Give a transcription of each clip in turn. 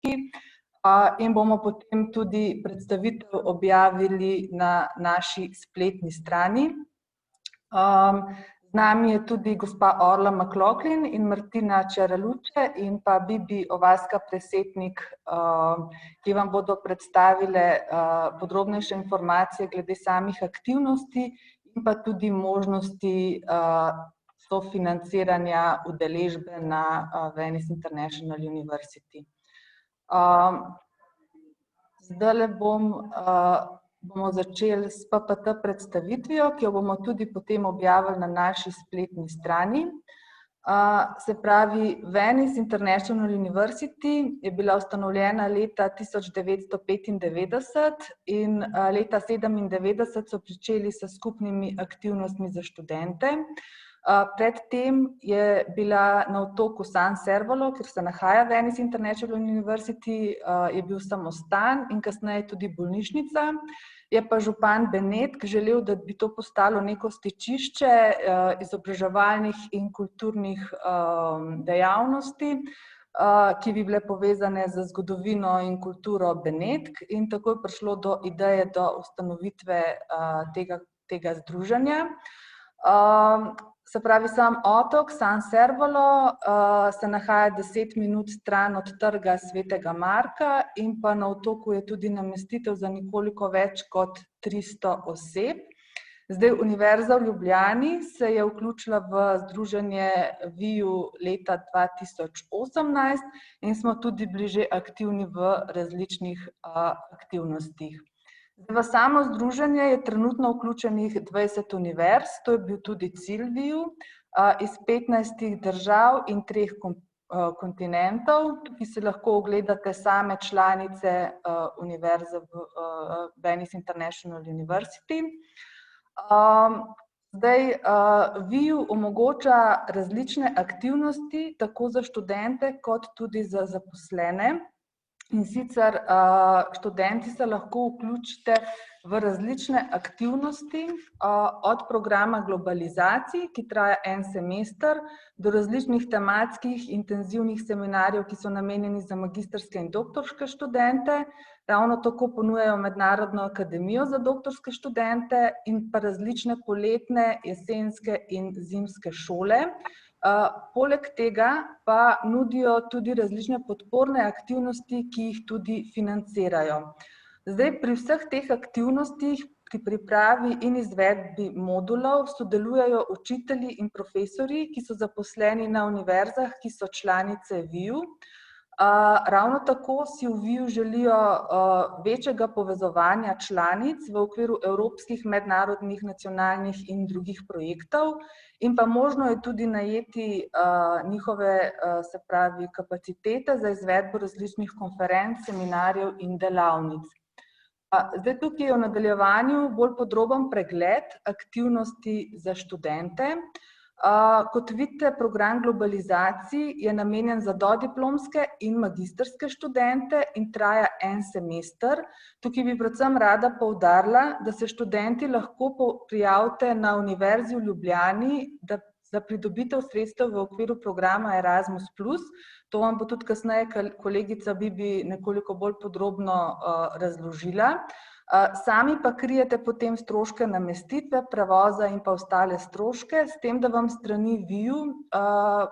točki in bomo potem tudi predstavitev objavili na naši spletni strani. Z nami je tudi gospa Orla McLaughlin in Martina Čaraluče in pa Bibi Ovaska Presetnik, ki vam bodo predstavile podrobnejše informacije glede samih aktivnosti in pa tudi možnosti sofinanciranja udeležbe na Venice International University. Zdajle bomo začeli s PPT predstavitvijo, ki jo bomo tudi potem objavili na naši spletni strani. Se pravi, Venice International University je bila ustanovljena leta 1995 in leta 1997 so pričeli s skupnimi aktivnostmi za študente. Predtem je bila na otoku San Servolo, kjer se nahaja Venice International University, je bil samostan in kasneje tudi bolnišnica. Je pa župan Benetk želel, da bi to postalo neko stičišče izobraževalnih in kulturnih dejavnosti, ki bi bile povezane z zgodovino in kulturo Benetk, in tako je prišlo do ideje do ustanovitve tega združenja. Se pravi, sam otok San Servolo se nahaja 10 minut stran od trga Svetega Marka in pa na otoku je tudi namestitev za nekoliko več kot 300 oseb. Zdaj, Univerza v Ljubljani se je vključila v združenje Eiu leta 2018 in smo tudi bliže aktivni v različnih aktivnostih. V samo združenje je trenutno vključenih 20 univerz, to je bil tudi cilj Eiu, iz 15 držav in 3 kontinentov. Tukaj si lahko ogledate same članice univerze Venice International University. Zdaj, Eiu omogoča različne aktivnosti, tako za študente kot tudi za zaposlene. In sicer študenti se lahko vključite v različne aktivnosti, od programa Globalizacij, ki traja 1 semester, do različnih tematskih intenzivnih seminarjev, ki so namenjeni za magistrske in doktorske študente. Ravno tako ponujajo Mednarodno akademijo za doktorske študente in pa različne poletne, jesenske in zimske šole. Poleg tega pa nudijo tudi različne podporne aktivnosti, ki jih tudi financirajo. Zdaj, pri vseh teh aktivnostih, pri pripravi in izvedbi modulov sodelujejo učitelji in profesorji, ki so zaposleni na univerzah, ki so članice Eiu. Ravno tako si v Eiu želijo večjega povezovanja članic v okviru evropskih, mednarodnih, nacionalnih in drugih projektov in pa možno je tudi najeti njihove, se pravi, kapacitete za izvedbo različnih konferenc, seminarjev in delavnic. Zdaj, tukaj je v nadaljevanju bolj podroben pregled aktivnosti za študente. Kot vidite, program Globalizacij je namenjen za dodiplomske in magistrske študente in traja 1 semester. Tukaj bi predvsem rada poudarila, da se študenti lahko prijavite na Univerzi v Ljubljani za pridobitev sredstev v okviru programa Erasmus+. To vam bo tudi kasneje kolegica Bibi nekoliko bolj podrobno razložila. Sami pa krijete potem stroške namestitve, prevoza in pa ostale stroške, s tem, da vam strani Eiu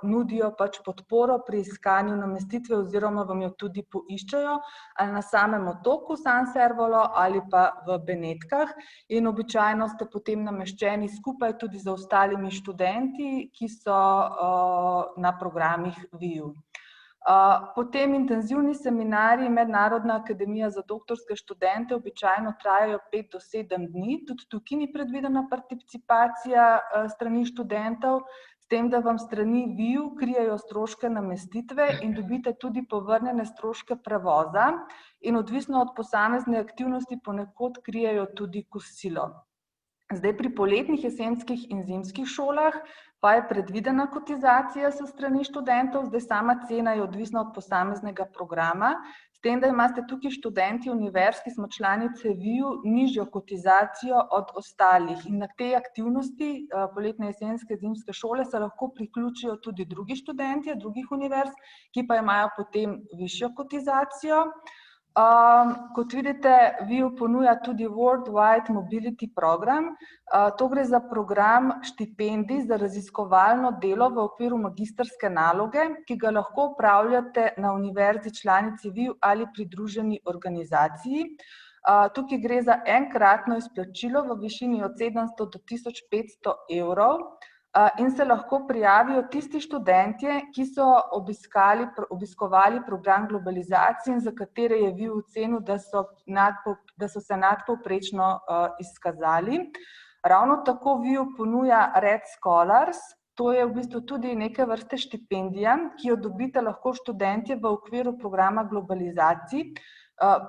nudijo pač podporo pri iskanju namestitve oziroma vam jo tudi poiščejo ali na samem otoku San Servolo ali pa v Benetkah in običajno ste potem nameščeni skupaj tudi z ostalimi študenti, ki so na programih Eiu. Potem intenzivni seminarji Mednarodna akademija za doktorske študente običajno trajajo 5 do 7 dni, tudi tukaj ni predvidena participacija strani študentov, s tem, da vam strani Eiu krijejo stroške namestitve in dobite tudi povrnjene stroške prevoza in odvisno od posamezne aktivnosti ponekod krijejo tudi kosilo. Zdaj pri poletnih, jesenskih in zimskih šolah pa je predvidena kotizacija s strani študentov, zdaj sama cena je odvisna od posameznega programa, s tem, da imate tukaj študenti univerz, ki smo članice VIU, nižjo kotizacijo od ostalih in na te aktivnosti poletne, jesenske, zimske šole se lahko priključijo tudi drugi študenti drugih univerz, ki pa imajo potem višjo kotizacijo. Kot vidite, VIU ponuja tudi Worldwide Mobility Program. To gre za program štipendij za raziskovalno delo v okviru magistrske naloge, ki ga lahko opravljate na univerzi članici VIU ali pridruženi organizaciji. Tukaj gre za enkratno izplačilo v višini od 700 do 1500 evrov. In se lahko prijavijo tisti študentje, ki so obiskovali program globalizacije in za katere je VIU ocenil, da so se nadpovprečno izkazali. Ravno tako VIU ponuja Red Scholars, to je v bistvu tudi neke vrste štipendija, ki jo dobite lahko študentje v okviru programa globalizacij.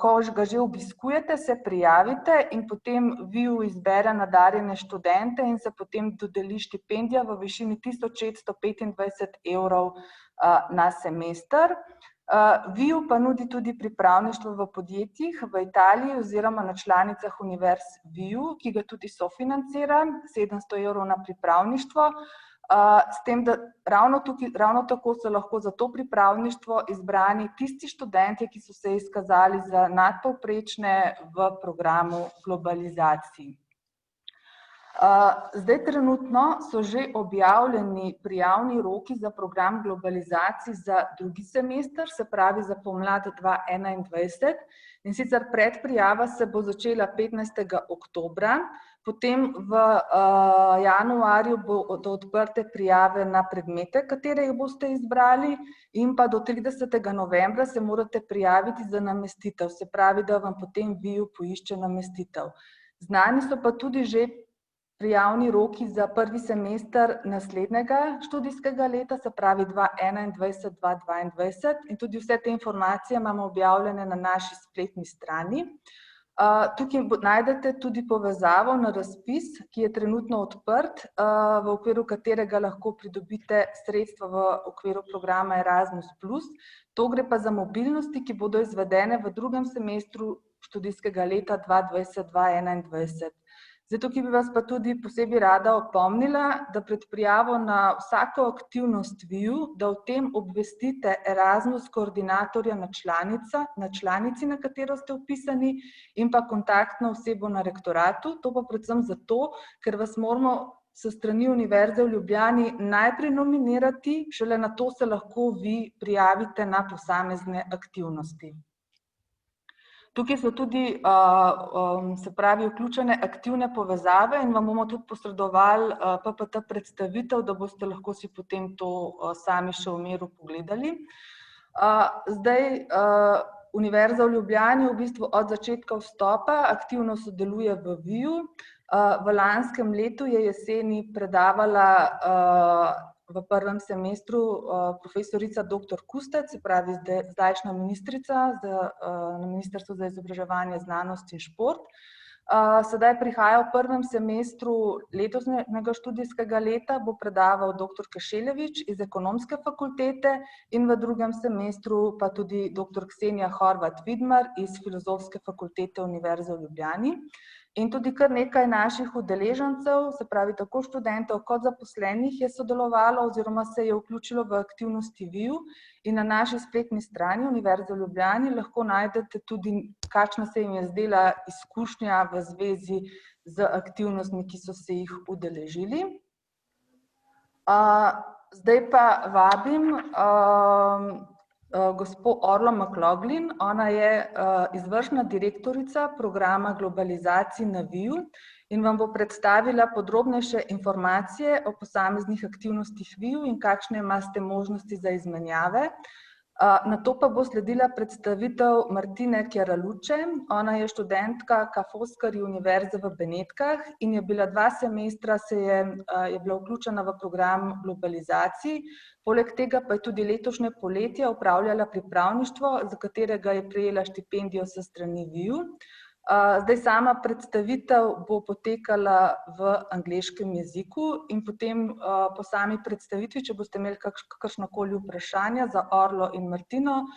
Ko ga že obiskujete, se prijavite in potem VIU izbere nadarjene študente in se potem dodeli štipendija v višini 1625 evrov na semester. VIU pa nudi tudi pripravništvo v podjetjih v Italiji oziroma na članicah univerz VIU, ki ga tudi sofinancira, 700 evrov na pripravništvo. S tem, da ravno tako so lahko za to pripravništvo izbrani tisti študentje, ki so se izkazali za nadpovprečne v programu globalizacij. Zdaj trenutno so že objavljeni prijavni roki za program globalizacij za drugi semester, se pravi za pomlad 2021. In sicer predprijava se bo začela 15. oktobra, potem v januarju bodo odprte prijave na predmete, katere jih boste izbrali, in pa do 30. novembra se morate prijaviti za namestitev, se pravi, da vam potem VIU poišče namestitev. Znani so pa tudi že prijavni roki za prvi semester naslednjega študijskega leta, se pravi 2021-2022, in tudi vse te informacije imamo objavljene na naši spletni strani. Tukaj najdete tudi povezavo na razpis, ki je trenutno odprt, v okviru katerega lahko pridobite sredstva v okviru programa Erasmus+. To gre pa za mobilnosti, ki bodo izvedene v drugem semestru študijskega leta 2020-2021. Zdaj, tukaj bi vas pa tudi posebej rada opomnila, da pred prijavo na vsako aktivnost VIU, da o tem obvestite Erasmus koordinatorja na članici, na katero ste vpisani, in pa kontaktno osebo na rektoratu. To pa predvsem zato, ker vas moramo s strani Univerze v Ljubljani najprej nominirati, šele na to se lahko vi prijavite na posamezne aktivnosti. Tukaj so tudi, se pravi, vključene aktivne povezave in vam bomo tudi posredovali PPT predstavitev, da boste lahko si potem to sami še v miru pogledali. Zdaj, Univerza v Ljubljani v bistvu od začetka vstopa aktivno sodeluje v VIU. V lanskem letu je jeseni predavala v prvem semestru profesorica dr. Kustec, se pravi zdajšnja ministrica na Ministrstvu za izobraževanje, znanost in šport. Sedaj prihaja v prvem semestru letošnjega študijskega leta, bo predaval dr. Kešeljevič iz Ekonomske fakultete in v drugem semestru pa tudi dr. Ksenija Horvat-Vidmar iz Filozofske fakultete Univerze v Ljubljani. In tudi kar nekaj naših udeležencev, se pravi tako študentov kot zaposlenih, je sodelovalo oziroma se je vključilo v aktivnosti VIU, in na naši spletni strani Univerze v Ljubljani lahko najdete tudi, kakšna se jim je zdela izkušnja v zvezi z aktivnostmi, ki so se jih udeležili. Zdaj pa vabim gospo Orlo McLaughlin, ona je izvršna direktorica programa globalizacij na VIU in vam bo predstavila podrobnejše informacije o posameznih aktivnostih VIU in kakšne imate možnosti za izmenjave. Nato pa bo sledila predstavitev Martine Kjeraluče, ona je študentka Ka-Foskarji Univerze v Benetkah in je bila 2 semestra je bila vključena v program globalizacij. Poleg tega pa je tudi letošnje poletje opravljala pripravništvo, za katerega je prejela štipendijo s strani VIU. Zdaj sama predstavitev bo potekala v angleškem jeziku in potem po sami predstavitvi, če boste imeli kakršnokoli vprašanja za Orlo in Martino,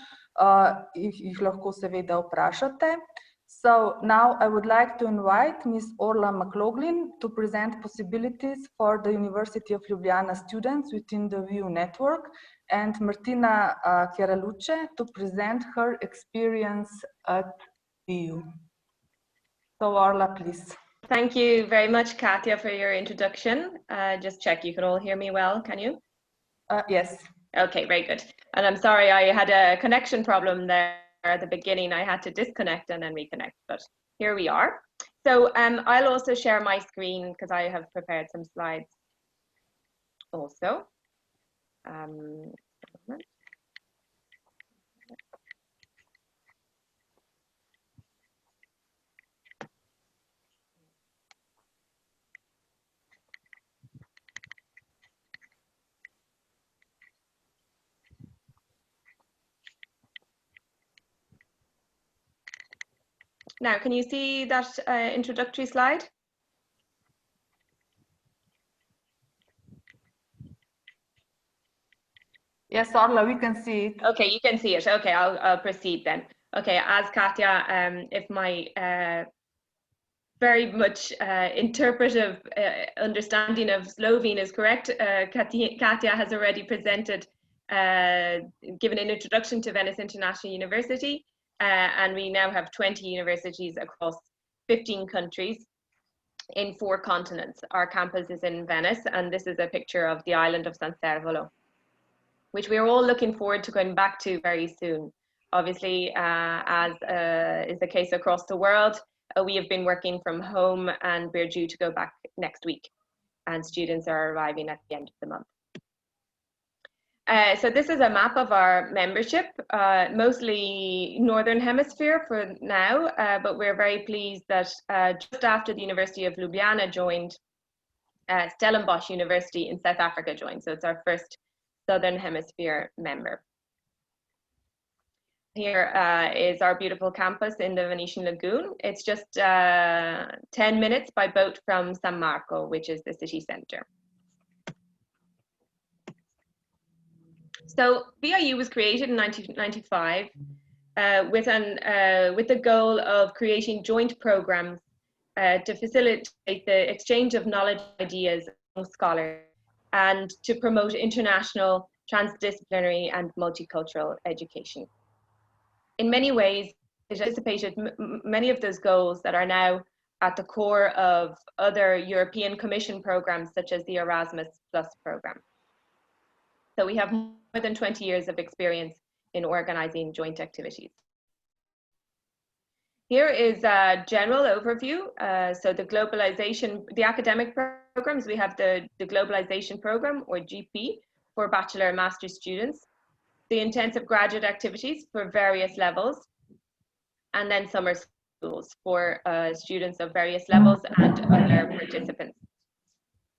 jih lahko seveda vprašate. So now I would like to invite Ms. Orla McLaughlin to present possibilities for the University of Ljubljana students within the VIU network, and Martina Chiaraluce to present her experience at VIU. So Orla, please. Thank you very much, Katja, for your introduction. Just check, you can all hear me well, can you? Yes. Okay, very good. And I'm sorry, I had a connection problem there at the beginning. I had to disconnect and then reconnect, but here we are. So I'll also share my screen because I have prepared some slides also. Now, can you see that introductory slide? Yes, Orla, we can see it. Okay, you can see it. Okay, I'll proceed then. Okay, as Katja, if my very much interpretive understanding of Slovene is correct, Katja has already presented, given an introduction to Venice International University, and we now have 20 universities across 15 countries in 4 continents. Our campus is in Venice, and this is a picture of the island of San Servolo, which we're all looking forward to going back to very soon. Obviously, as is the case across the world, we have been working from home and we're due to go back next week, and students are arriving at the end of the month. So this is a map of our membership, mostly Northern Hemisphere for now, but we're very pleased that just after the University of Ljubljana joined, Stellenbosch University in South Africa joined. So it's our first Southern Hemisphere member. Here is our beautiful campus in the Venetian Lagoon. It's just 10 minutes by boat from San Marco, which is the city center. So VIU was created in 1995 with the goal of creating joint programs to facilitate the exchange of knowledge and ideas among scholars and to promote international, transdisciplinary and multicultural education. In many ways, it anticipated many of those goals that are now at the core of other European Commission programs such as the Erasmus Plus program. So we have more than 20 years of experience in organizing joint activities. Here is a general overview. So the academic programs, we have the Globalization Program, or GP, for bachelor and master students, the intensive graduate activities for various levels, and then summer schools for students of various levels and other participants.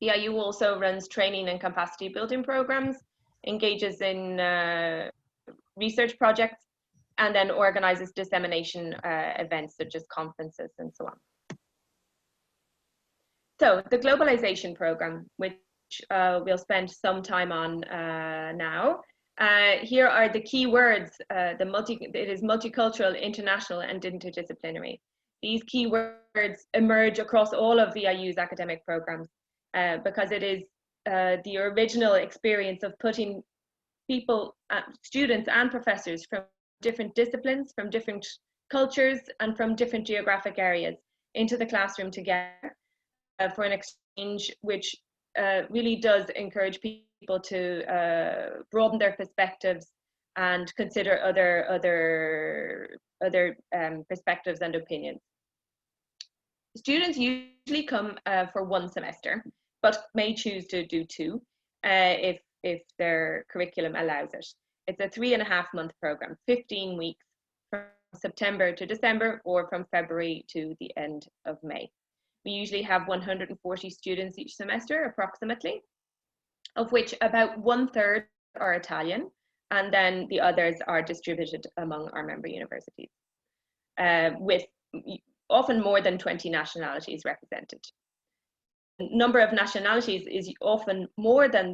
Eiu also runs training and capacity building programs, engages in research projects, and then organizes dissemination events such as conferences and so on. So the Globalization Program, which we'll spend some time on now. Here are the key words. It is multicultural, international, and interdisciplinary. These key words emerge across all of VIU's academic programs because it is the original experience of putting people, students and professors from different disciplines, from different cultures, and from different geographic areas into the classroom together for an exchange which really does encourage people to broaden their perspectives and consider other perspectives and opinions. Students usually come for 1 semester, but may choose to do 2 if their curriculum allows it. It's a 3.5-month program, 15 weeks from September to December or from February to the end of May. We usually have 140 students each semester, approximately, of which about 1/3 are Italian, and then the others are distributed among our member universities, with often more than 20 nationalities represented. The number of nationalities is often more than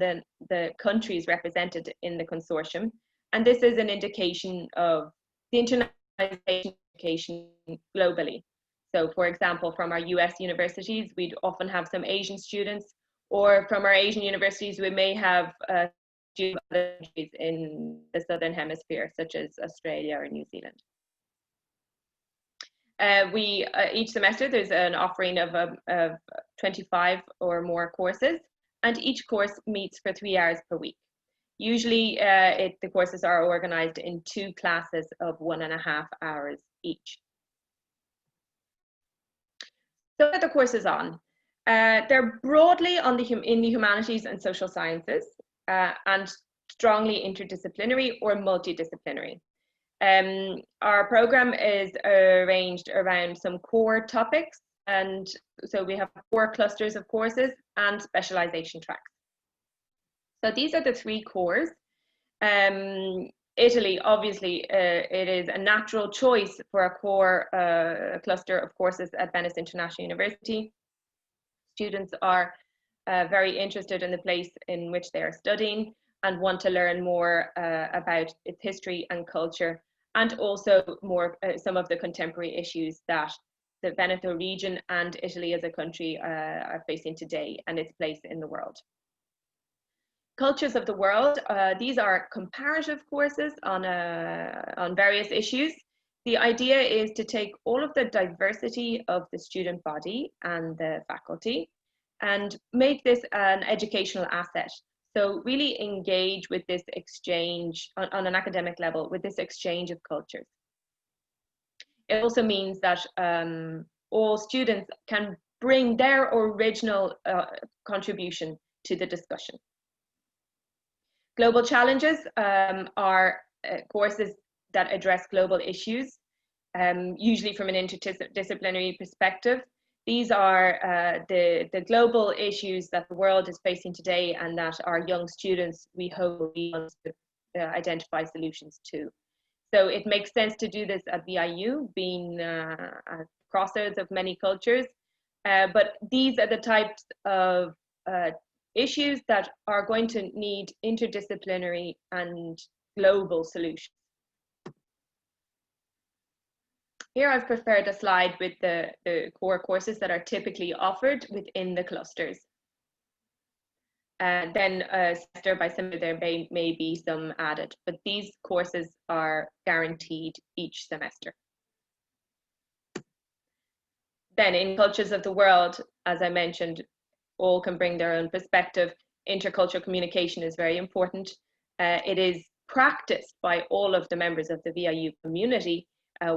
the countries represented in the consortium, and this is an indication of the internationalization of education globally. So, for example, from our US universities, we'd often have some Asian students, or from our Asian universities, we may have students from other countries in the Southern Hemisphere, such as Australia or New Zealand. Each semester there's an offering of 25 or more courses, and each course meets for 3 hours per week. Usually the courses are organized in 2 classes of 1.5 hours each. So what are the courses on? They're broadly in the humanities and social sciences, and strongly interdisciplinary or multidisciplinary. Our program is arranged around some core topics, and so we have 4 clusters of courses and specialization tracks. So these are the 3 cores. Italy, obviously, it is a natural choice for a core cluster of courses at Venice International University. Students are very interested in the place in which they are studying and want to learn more about its history and culture, and also more some of the contemporary issues that the Veneto region and Italy as a country are facing today and its place in the world. Cultures of the world, these are comparative courses on various issues. The idea is to take all of the diversity of the student body and the faculty and make this an educational asset. So really engage with this exchange on an academic level, with this exchange of cultures. It also means that all students can bring their original contribution to the discussion. Global challenges are courses that address global issues, usually from an interdisciplinary perspective. These are the global issues that the world is facing today and that our young students, we hope, will be able to identify solutions to. So it makes sense to do this at VIU, being a crossroads of many cultures, but these are the types of issues that are going to need interdisciplinary and global solutions. Here I've prepared a slide with the core courses that are typically offered within the clusters. Then semester by semester there may be some added, but these courses are guaranteed each semester. Then in cultures of the world, as I mentioned, all can bring their own perspective. Intercultural communication is very important. It is practiced by all of the members of the VIU community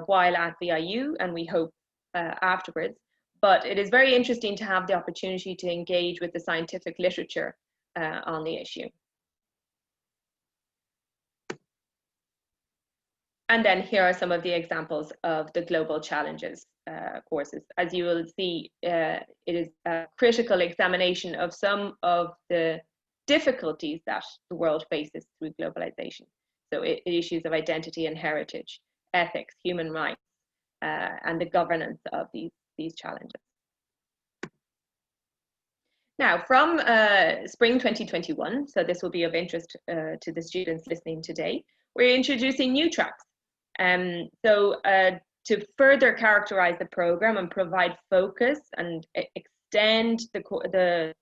while at VIU, and we hope afterwards. But it is very interesting to have the opportunity to engage with the scientific literature on the issue. And then here are some of the examples of the global challenges courses. As you will see, it is a critical examination of some of the difficulties that the world faces through globalization. So issues of identity and heritage, ethics, human rights, and the governance of these challenges. Now, from spring 2021, so this will be of interest to the students listening today, we're introducing new tracks. To further characterize the program and provide focus and extend the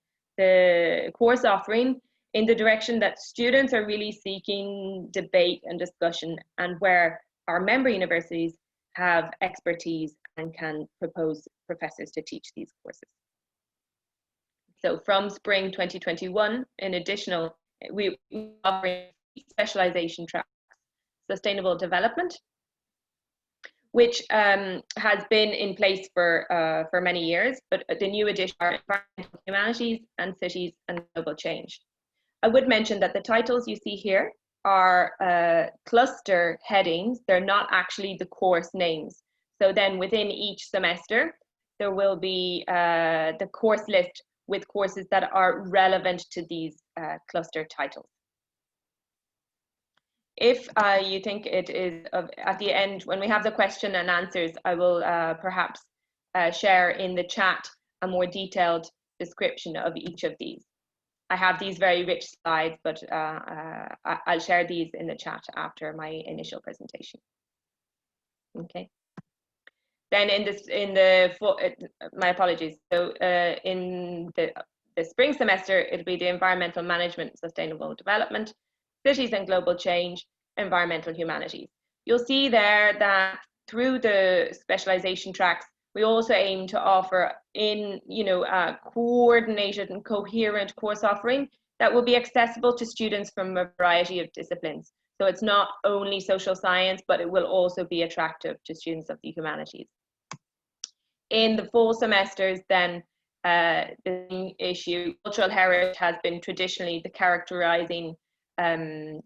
course offering in the direction that students are really seeking debate and discussion, and where our member universities have expertise and can propose professors to teach these courses. So from spring 2021, in additional, we offer specialization tracks: sustainable development, which has been in place for many years, but the new addition are environmental humanities and cities and global change. I would mention that the titles you see here are cluster headings. They're not actually the course names. So then within each semester, there will be the course list with courses that are relevant to these cluster titles. If you think it is at the end, when we have the question and answers, I will perhaps share in the chat a more detailed description of each of these. I have these very rich slides, but I'll share these in the chat after my initial presentation. Okay. Then my apologies. So in the spring semester, it'll be the environmental management, sustainable development, cities and global change, environmental humanities. You'll see there that through the specialization tracks, we also aim to offer a coordinated and coherent course offering that will be accessible to students from a variety of disciplines. So it's not only social science, but it will also be attractive to students of the humanities. In the fall semesters, then, the issue, cultural heritage has been traditionally the characterizing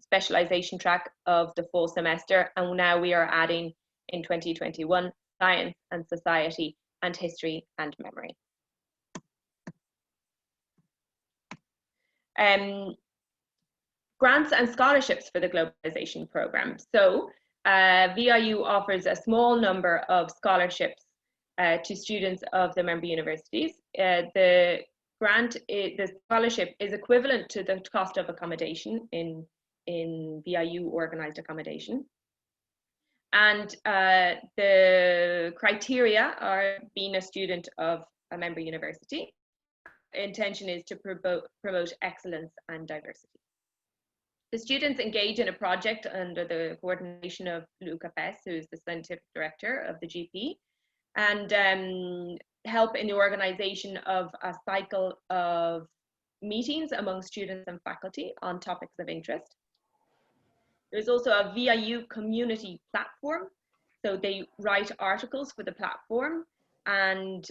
specialization track of the fall semester, and now we are adding in 2021 science and society and history and memory. Grants and scholarships for the Globalization Program. So VIU offers a small number of scholarships to students of the member universities. The scholarship is equivalent to the cost of accommodation in VIU organized accommodation. And the criteria are being a student of a member university. Intention is to promote excellence and diversity. The students engage in a project under the coordination of Eiu Campus, who is the scientific director of the GP, and help in the organization of a cycle of meetings among students and faculty on topics of interest. There's also a VIU community platform, so they write articles for the platform and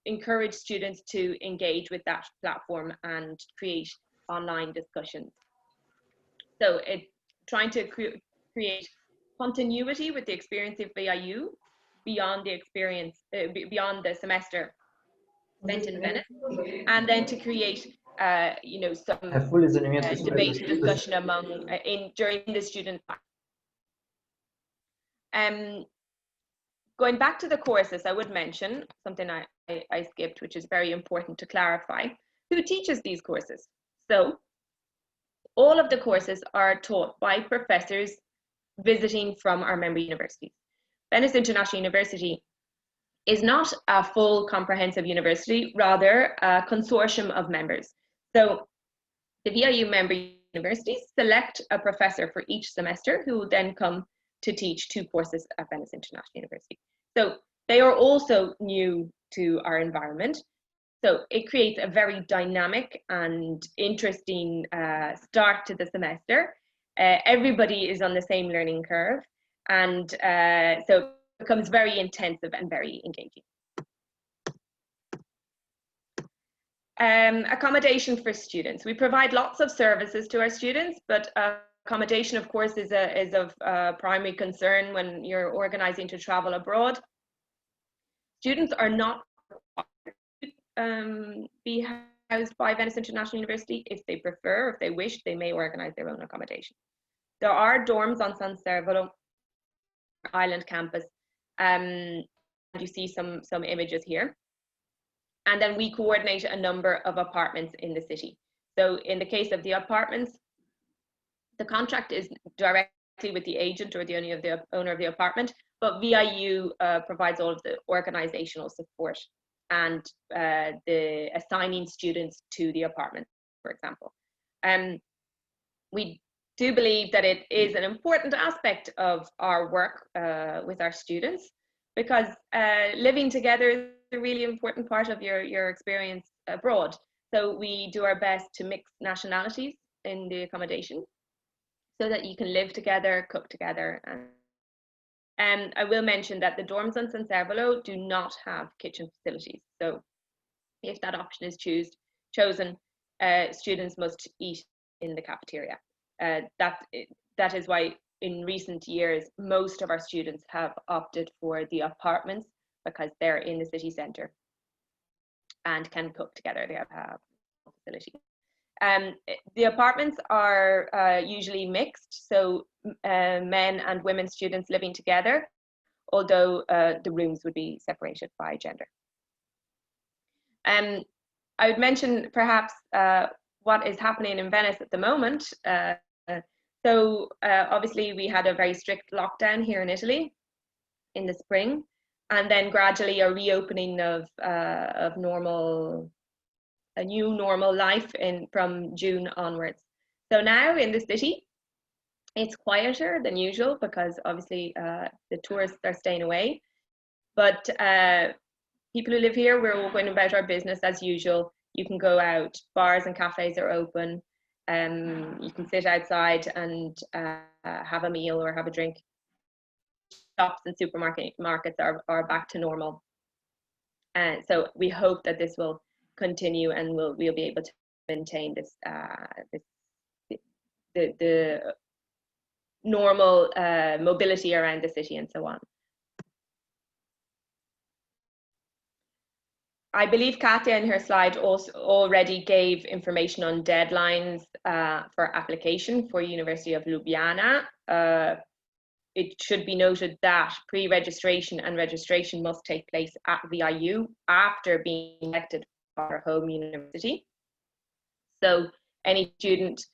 encourage students to engage with that platform and create online discussions. So it's trying to create continuity with the experience of VIU beyond the experience, beyond the semester spent in Venice, and then to create some debate and discussion among during the student. Going back to the courses, I would mention something I skipped, which is very important to clarify. Who teaches these courses? So all of the courses are taught by professors visiting from our member universities. Venice International University is not a full comprehensive university, rather a consortium of members. So the VIU member universities select a professor for each semester who will then come to teach 2 courses at Venice International University. So they are also new to our environment. So it creates a very dynamic and interesting start to the semester. Everybody is on the same learning curve, and so it becomes very intensive and very engaging. Accommodation for students. We provide lots of services to our students, but accommodation, of course, is of primary concern when you're organizing to travel abroad. Students are not be housed by Venice International University. If they prefer, if they wish, they may organize their own accommodation. There are dorms on San Servolo Island campus. You see some images here. And then we coordinate a number of apartments in the city. So in the case of the apartments, the contract is directly with the agent or the owner of the apartment, but VIU provides all of the organizational support and the assigning students to the apartment, for example. We do believe that it is an important aspect of our work with our students, because living together is a really important part of your experience abroad. So we do our best to mix nationalities in the accommodation so that you can live together, cook together. And I will mention that the dorms on San Servolo do not have kitchen facilities. So if that option is chosen, students must eat in the cafeteria. That is why in recent years, most of our students have opted for the apartments, because they're in the city centre and can cook together. They have facilities. The apartments are usually mixed, so men and women students living together, although the rooms would be separated by gender. I would mention perhaps what is happening in Venice at the moment. So obviously we had a very strict lockdown here in Italy in the spring, and then gradually a reopening of a new normal life from June onwards. So now in the city, it's quieter than usual because obviously the tourists are staying away. But people who live here, we're all going about our business as usual. You can go out, bars and cafes are open. You can sit outside and have a meal or have a drink. Shops and supermarkets are back to normal. And so we hope that this will continue and we'll be able to maintain this the normal mobility around the city and so on. I believe Katja in her slide also already gave information on deadlines for application for University of Ljubljana. It should be noted that pre-registration and registration must take place at the Eiu after being elected for our home university. So any student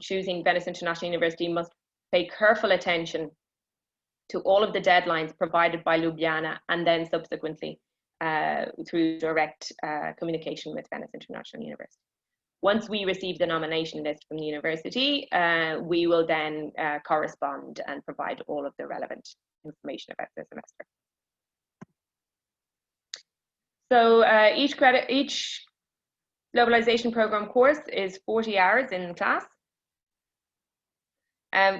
choosing Venice International University must pay careful attention to all of the deadlines provided by Ljubljana and then subsequently through direct communication with Venice International University. Once we receive the nomination list from the university, we will then correspond and provide all of the relevant information about the semester. So each Globalization Program course is 40 hours in class,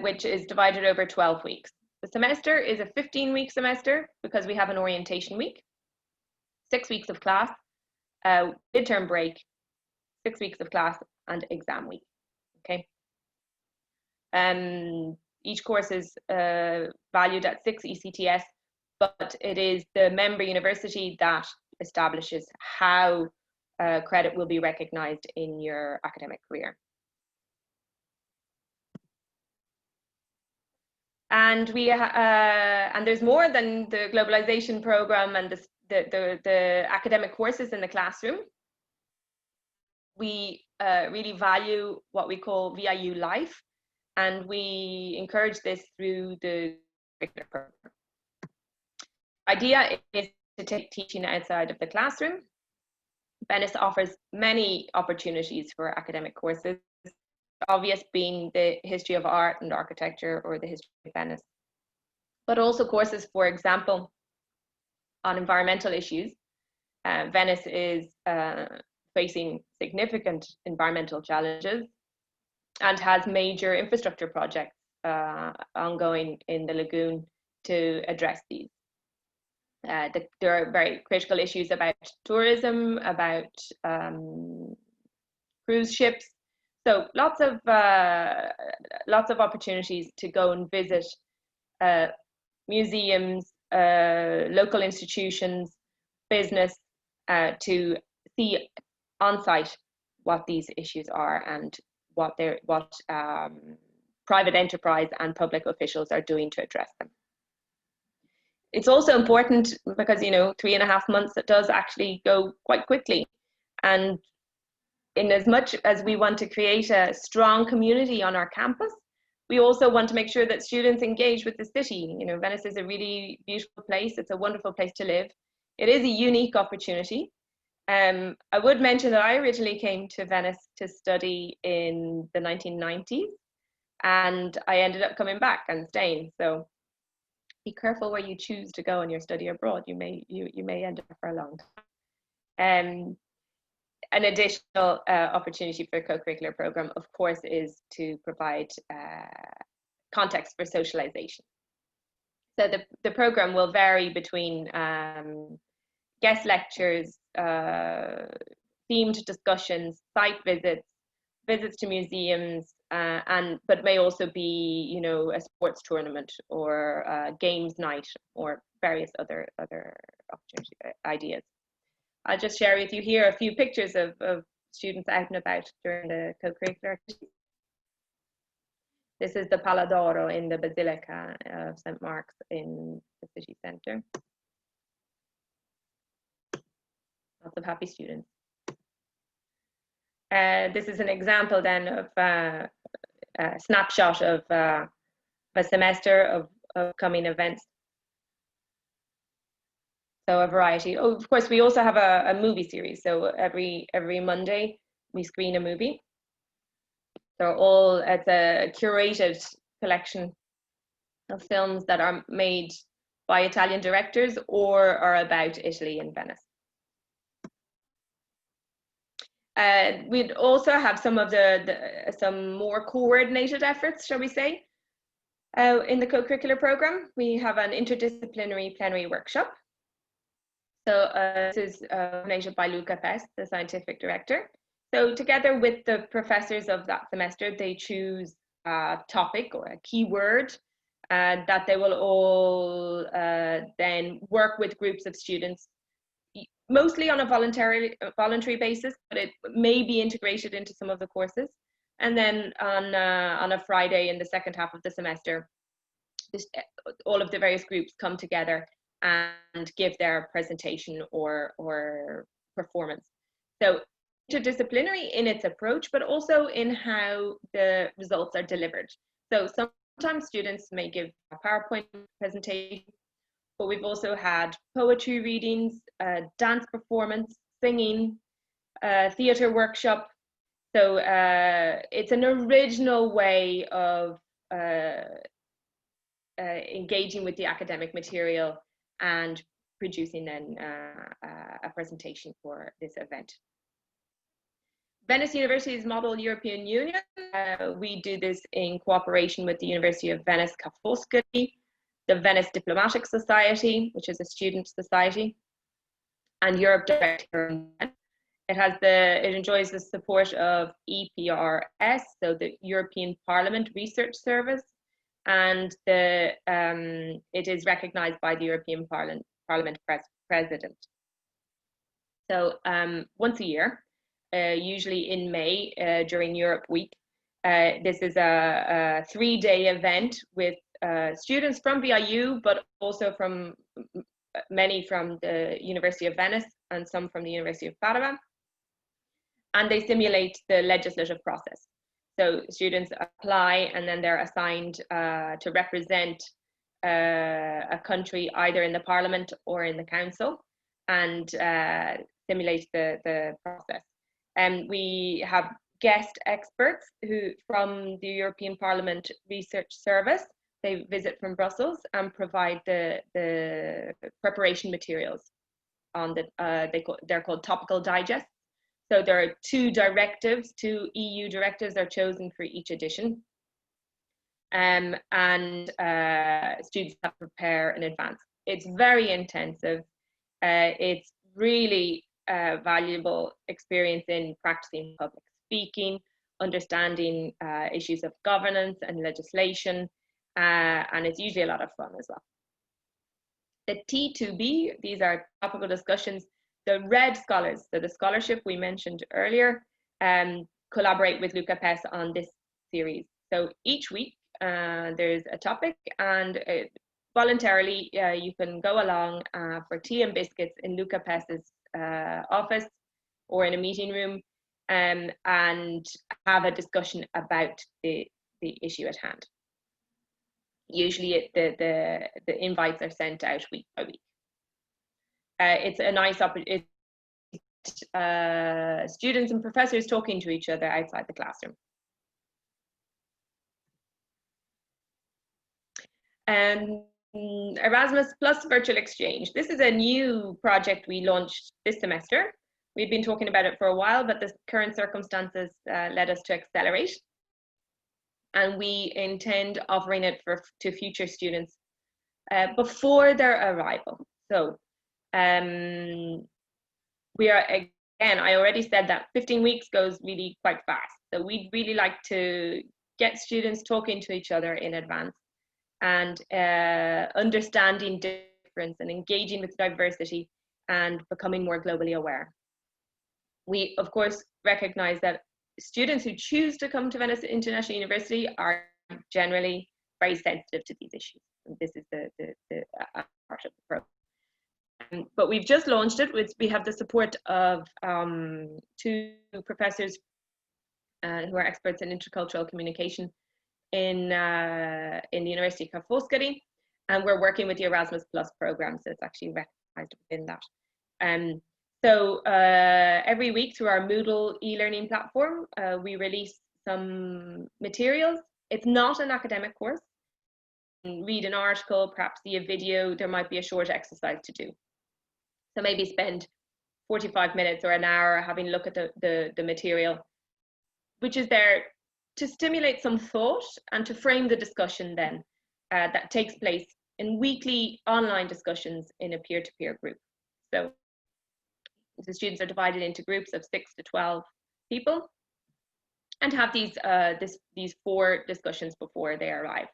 which is divided over 12 weeks. The semester is a 15-week semester because we have an orientation week, 6 weeks of class, midterm break, 6 weeks of class, and exam week. Okay. Each course is valued at 6 ECTS, but it is the member university that establishes how credit will be recognized in your academic career. And and there's more than the globalization program and the academic courses in the classroom. We really value what we call VIU Life, and we encourage this through the curricular program. Idea is to take teaching outside of the classroom. Venice offers many opportunities for academic courses, obvious being the history of art and architecture or the history of Venice, but also courses, for example, on environmental issues. Venice is facing significant environmental challenges and has major infrastructure projects ongoing in the lagoon to address these. There are very critical issues about tourism, about cruise ships. So lots of opportunities to go and visit museums, local institutions, business, to see on site what these issues are and what private enterprise and public officials are doing to address them. It's also important because, you know, 3.5 months, it does actually go quite quickly. And in as much as we want to create a strong community on our campus, we also want to make sure that students engage with the city. You know, Venice is a really beautiful place. It's a wonderful place to live. It is a unique opportunity. I would mention that I originally came to Venice to study in the 1990s, and I ended up coming back and staying. So be careful where you choose to go on your study abroad. You may end up for a long time. An additional opportunity for a co-curricular program, of course, is to provide context for socialization. So the program will vary between guest lectures, themed discussions, site visits, visits to museums, but may also be, you know, a sports tournament or a games night or various other opportunity ideas. I'll just share with you here a few pictures of students out and about during the co-curricular activities. This is the Pala d'Oro in the Basilica of St. Mark's in the city centre. Lots of happy students. This is an example then of a snapshot of a semester of upcoming events. So a variety. Oh, of course, we also have a movie series. So every Monday we screen a movie. So it's a curated collection of films that are made by Italian directors or are about Italy and Venice. We'd also have some of some more coordinated efforts, shall we say, in the co-curricular program. We have an interdisciplinary plenary workshop. So this is coordinated by Luca Pest, the scientific director. So together with the professors of that semester, they choose a topic or a keyword that they will all then work with groups of students, mostly on a voluntary basis, but it may be integrated into some of the courses. And then on a Friday in the second half of the semester, all of the various groups come together and give their presentation or performance. So interdisciplinary in its approach, but also in how the results are delivered. So sometimes students may give a PowerPoint presentation, but we've also had poetry readings, dance performance, singing, theatre workshop. So it's an original way of engaging with the academic material and producing then a presentation for this event. Venice University's Model European Union, we do this in cooperation with the University of Venice Ca' Foscari, the Venice Diplomatic Society, which is a student society, and Europe Direct. It enjoys the support of EPRS, so the European Parliament Research Service, and it is recognized by the European Parliament President. So once a year, usually in May during Europe Week, this is a 3-day event with students from VIU, but also from many from the University of Venice and some from the University of Padua. And they simulate the legislative process. So students apply and then they're assigned to represent a country either in the parliament or in the council and simulate the process. And we have guest experts from the European Parliament Research Service. They visit from Brussels and provide the preparation materials on they're called topical digests. So there are 2 EU directives are chosen for each edition. And students have to prepare in advance. It's very intensive. It's really valuable experience in practicing public speaking, understanding issues of governance and legislation, and it's usually a lot of fun as well. The T2B, these are topical discussions. The red scholars, so the scholarship we mentioned earlier, collaborate with Luca Pest on this series. So each week there's a topic, and voluntarily you can go along for tea and biscuits in Luca Pest's office or in a meeting room and have a discussion about the issue at hand. Usually the invites are sent out week by week. It's a nice opportunity, students and professors talking to each other outside the classroom. Erasmus plus virtual exchange. This is a new project we launched this semester. We've been talking about it for a while, but the current circumstances led us to accelerate. And we intend offering it to future students before their arrival. So we are, again, I already said that 15 weeks goes really quite fast. So we'd really like to get students talking to each other in advance and understanding difference and engaging with diversity and becoming more globally aware. We, of course, recognize that students who choose to come to Venice International University are generally very sensitive to these issues. And this is the part of the program. But we've just launched it. We have the support of 2 professors who are experts in intercultural communication in the University of Ca' Foscari, and we're working with the Erasmus Plus program, so it's actually recognized within that. So every week through our Moodle e-learning platform, we release some materials. It's not an academic course. Read an article, perhaps see a video, there might be a short exercise to do. So maybe spend 45 minutes or an hour having a look at the material, which is there to stimulate some thought and to frame the discussion then that takes place in weekly online discussions in a peer-to-peer group. So the students are divided into groups of 6 to 12 people and have these 4 discussions before they arrive.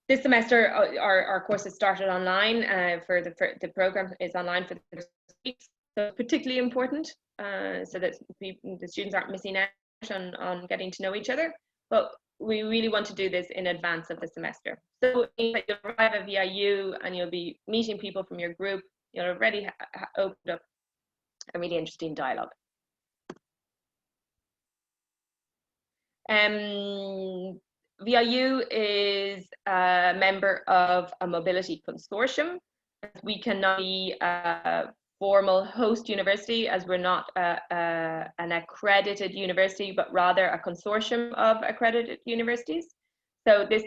This semester, our course has started online. For the program is online for the first weeks, so particularly important so that the students aren't missing out on getting to know each other. But we really want to do this in advance of the semester. So you'll arrive at VIU and you'll be meeting people from your group. You'll already opened up a really interesting dialogue. VIU is a member of a mobility consortium. We cannot be a formal host university as we're not an accredited university, but rather a consortium of accredited universities. So this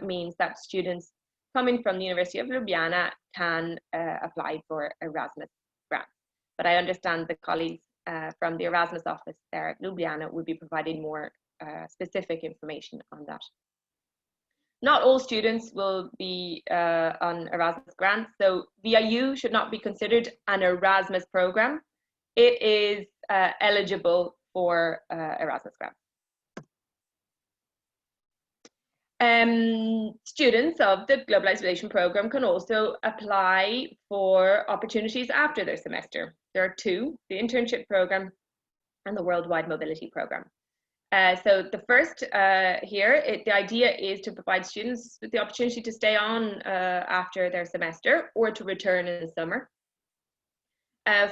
means that students coming from the University of Ljubljana can apply for Erasmus grants. But I understand the colleagues from the Erasmus office there at Ljubljana will be providing more specific information on that. Not all students will be on Erasmus grants, so VIU should not be considered an Erasmus program. It is eligible for Erasmus grants. Students of the Globalization Program can also apply for opportunities after their semester. There are 2, the Internship Program and the Worldwide Mobility Program. So the first the idea is to provide students with the opportunity to stay on after their semester or to return in the summer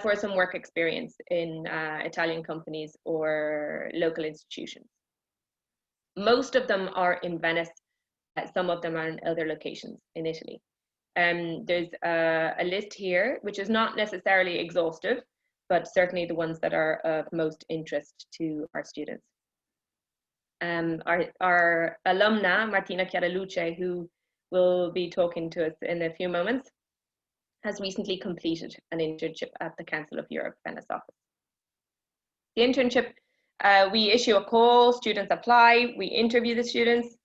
for some work experience in Italian companies or local institutions. Most of them are in Venice, some of them are in other locations in Italy. There's a list here, which is not necessarily exhaustive, but certainly the ones that are of most interest to our students. Our alumna, Martina Chiaraluce, who will be talking to us in a few moments, has recently completed an internship at the Council of Europe Venice office. The internship, we issue a call, students apply, we interview the students,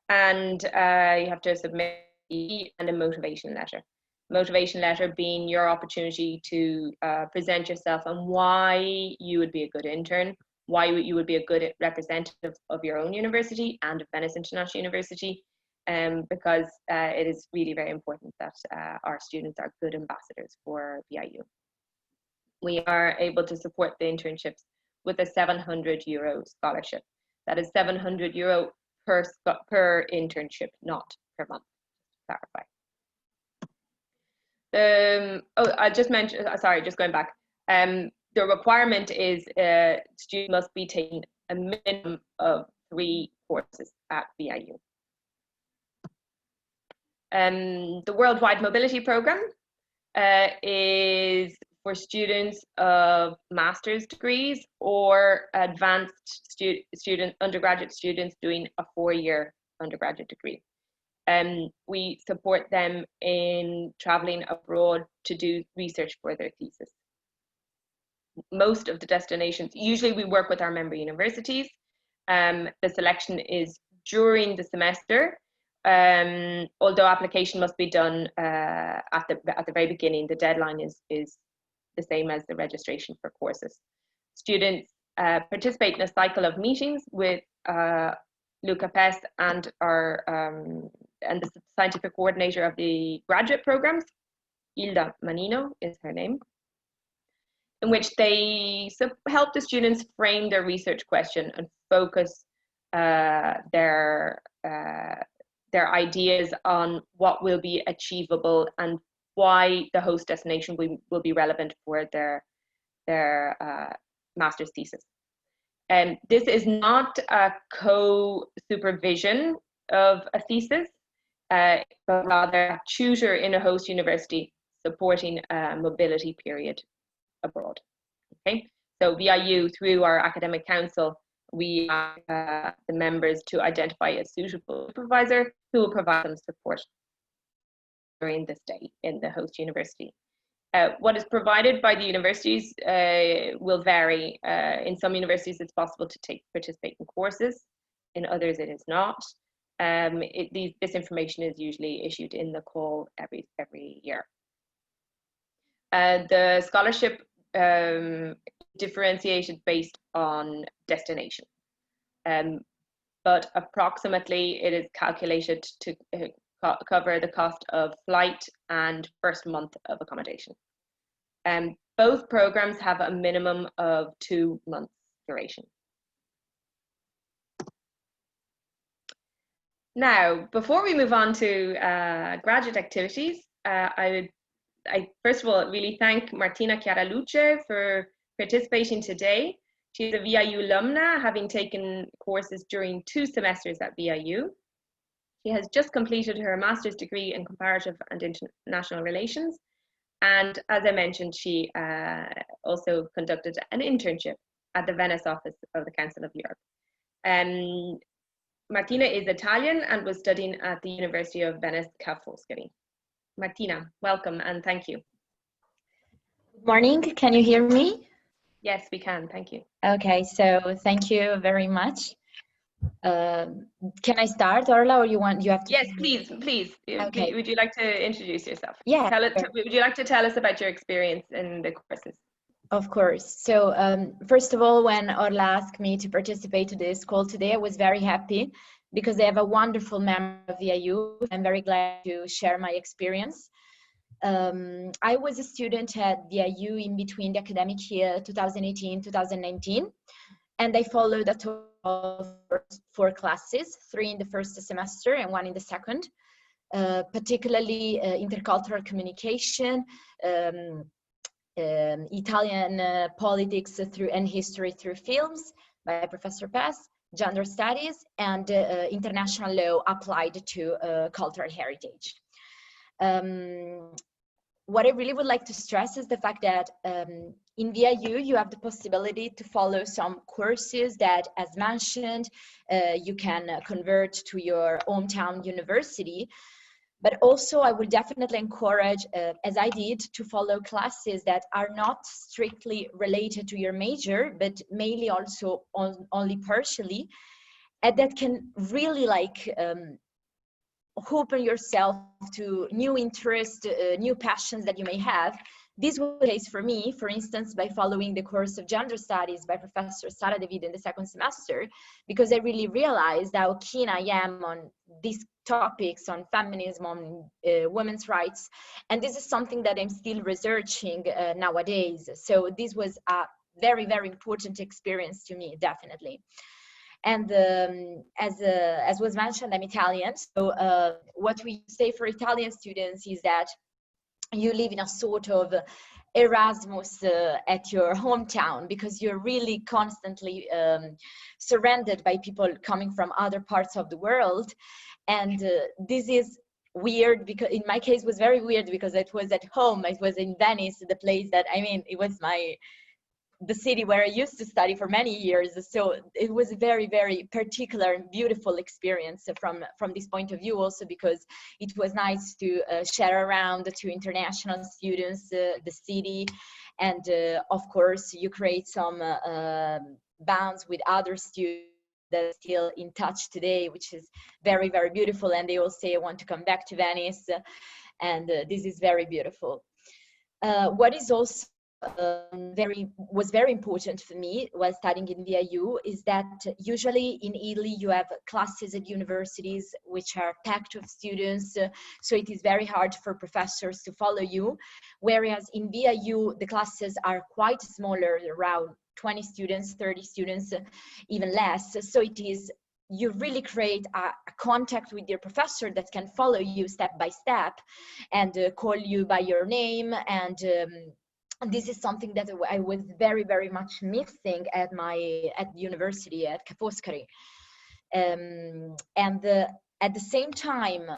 and you have to submit a motivation letter. Motivation letter being your opportunity to present yourself and why you would be a good intern, why you would be a good representative of your own university and of Venice International University, because it is really very important that our students are good ambassadors for VIU. We are able to support the internships with a €700 scholarship. That is €700 per internship, not per month, to clarify. I just mentioned, sorry, just going back. The requirement is students must be taking a minimum of 3 courses at VIU. The Worldwide Mobility Program is for students of master's degrees or advanced undergraduate students doing a 4-year undergraduate degree. We support them in traveling abroad to do research for their thesis. Most of the destinations, usually we work with our member universities. The selection is during the semester, although application must be done at the very beginning. The deadline is the same as the registration for courses. Students participate in a cycle of meetings with Luca Pes and and the scientific coordinator of the graduate programs, Hilda Manino is her name, in which they help the students frame their research question and focus their ideas on what will be achievable and why the host destination will be relevant for their master's thesis. And this is not a co-supervision of a thesis, but rather a tutor in a host university supporting a mobility period abroad. Okay, so VIU, through our academic council, we ask the members to identify a suitable supervisor who will provide them support during the stay in the host university. What is provided by the universities will vary. In some universities, it's possible to participate in courses. In others, it is not. This information is usually issued in the call every year. The scholarship differentiated based on destination, but approximately it is calculated to cover the cost of flight and first month of accommodation. Both programs have a minimum of 2 months duration. Now, before we move on to graduate activities, I first of all really thank Martina Chiaraluce for participating today. She's a VIU alumna, having taken courses during 2 semesters at VIU. She has just completed her master's degree in comparative and international relations. And as I mentioned, she also conducted an internship at the Venice office of the Council of Europe. Martina is Italian and was studying at the University of Venice Ca' Foscari. Martina, welcome and thank you. Good morning, can you hear me? Yes, we can, thank you. Okay, so thank you very much. Can I start, Orla, or you have to? Yes, please. Okay. Would you like to introduce yourself? Yeah. Would you like to tell us about your experience in the courses? Of course. So first of all, when Orla asked me to participate to this call today, I was very happy because they have a wonderful member of VIU. I'm very glad to share my experience. I was a student at VIU in between the academic year 2018-2019, and I followed a total of 4 classes, 3 in the first semester and 1 in the second, particularly intercultural communication, Italian politics and history through films by Professor Pass, gender studies, and international law applied to cultural heritage. What I really would like to stress is the fact that in VIU, you have the possibility to follow some courses that, as mentioned, you can convert to your hometown university. But also, I would definitely encourage, as I did, to follow classes that are not strictly related to your major, but mainly also only partially, and that can really open yourself to new interests, new passions that you may have. This was the case for me, for instance, by following the course of gender studies by Professor Sara David in the second semester, because I really realized how keen I am on these topics, on feminism, on women's rights. And this is something that I'm still researching nowadays. So this was a very, very important experience to me, definitely. And as was mentioned, I'm Italian. So what we say for Italian students is that you live in a sort of Erasmus at your hometown, because you're really constantly surrounded by people coming from other parts of the world. And this is weird, because in my case was very weird because it was at home. It was in Venice, the place that, I mean, it was the city where I used to study for many years. So it was a very, very particular and beautiful experience from this point of view, also because it was nice to share around to international students the city. And of course, you create some bonds with other students that are still in touch today, which is very, very beautiful. And they all say, I want to come back to Venice. And this is very beautiful. What is also was very important for me while studying in VIU is that usually in Italy you have classes at universities which are packed with students, so it is very hard for professors to follow you, whereas in VIU the classes are quite smaller, around 20 students, 30 students, even less, so it is you really create a contact with your professor that can follow you step by step and call you by your name. And this is something that I was very, very much missing at university at Ca' Foscari. At the same time,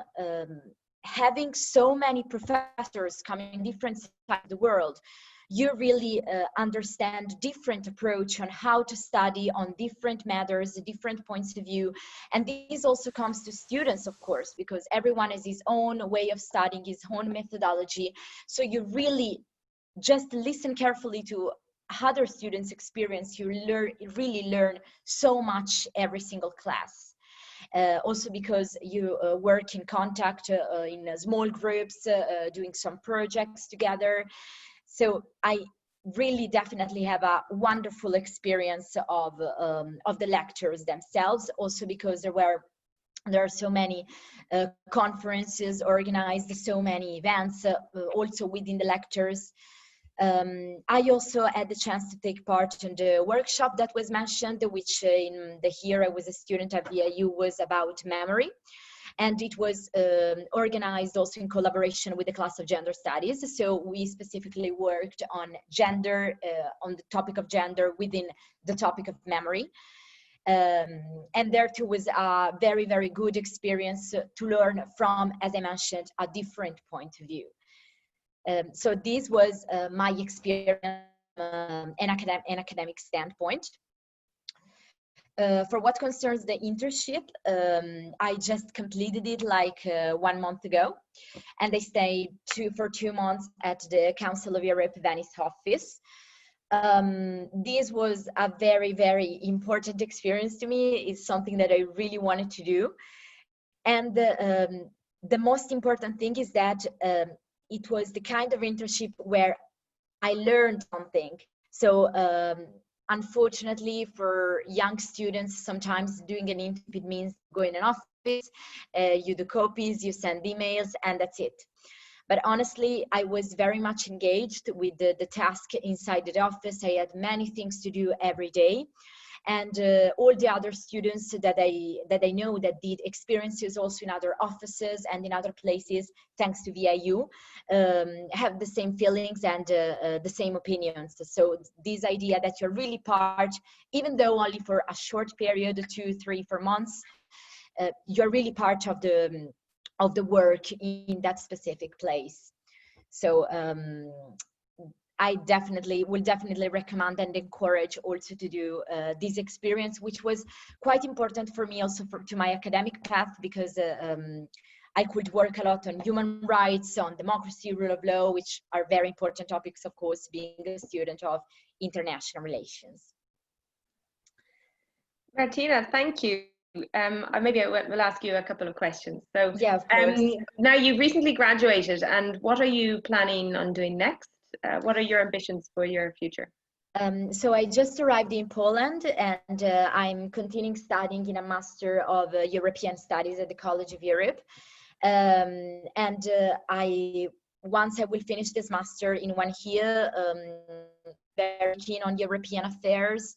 having so many professors coming from different sides of the world, you really understand different approach on how to study on different matters, different points of view. And this also comes to students, of course, because everyone has his own way of studying, his own methodology. So you really just listen carefully to other students' experience. You really learn so much every single class. Also because you work in contact in small groups, doing some projects together. So I really definitely have a wonderful experience of the lectures themselves, also because there are so many conferences organized, so many events also within the lectures. I also had the chance to take part in the workshop that was mentioned, which in the year I was a student at Eiu was about memory. And it was organized also in collaboration with the class of gender studies. So we specifically worked on gender, on the topic of gender within the topic of memory. And there too was a very, very good experience to learn from, as I mentioned, a different point of view. So this was my experience in academic standpoint. For what concerns the internship, I just completed it like 1 month ago, and I stayed for 2 months at the Council of Europe Venice office. This was a very, very important experience to me. It's something that I really wanted to do. And the most important thing is that it was the kind of internship where I learned something. So unfortunately for young students, sometimes doing an internship means going in an office, you do copies, you send emails, and that's it. But honestly, I was very much engaged with the task inside the office. I had many things to do every day. And all the other students that I know that did experiences also in other offices and in other places, thanks to VIU, have the same feelings and the same opinions. So this idea that you're really part, even though only for a short period, 2, 3, 4 months, you're really part of the work in that specific place. So I will definitely recommend and encourage also to do this experience, which was quite important for me also to my academic path, because I could work a lot on human rights, on democracy, rule of law, which are very important topics, of course, being a student of international relations. Martina, thank you. Maybe I will ask you a couple of questions. So, yeah, of course. Now you've recently graduated, and what are you planning on doing next? What are your ambitions for your future? So I just arrived in Poland, and I'm continuing studying in a Master of European Studies at the College of Europe. Once I will finish this master in 1 year, very keen on European affairs.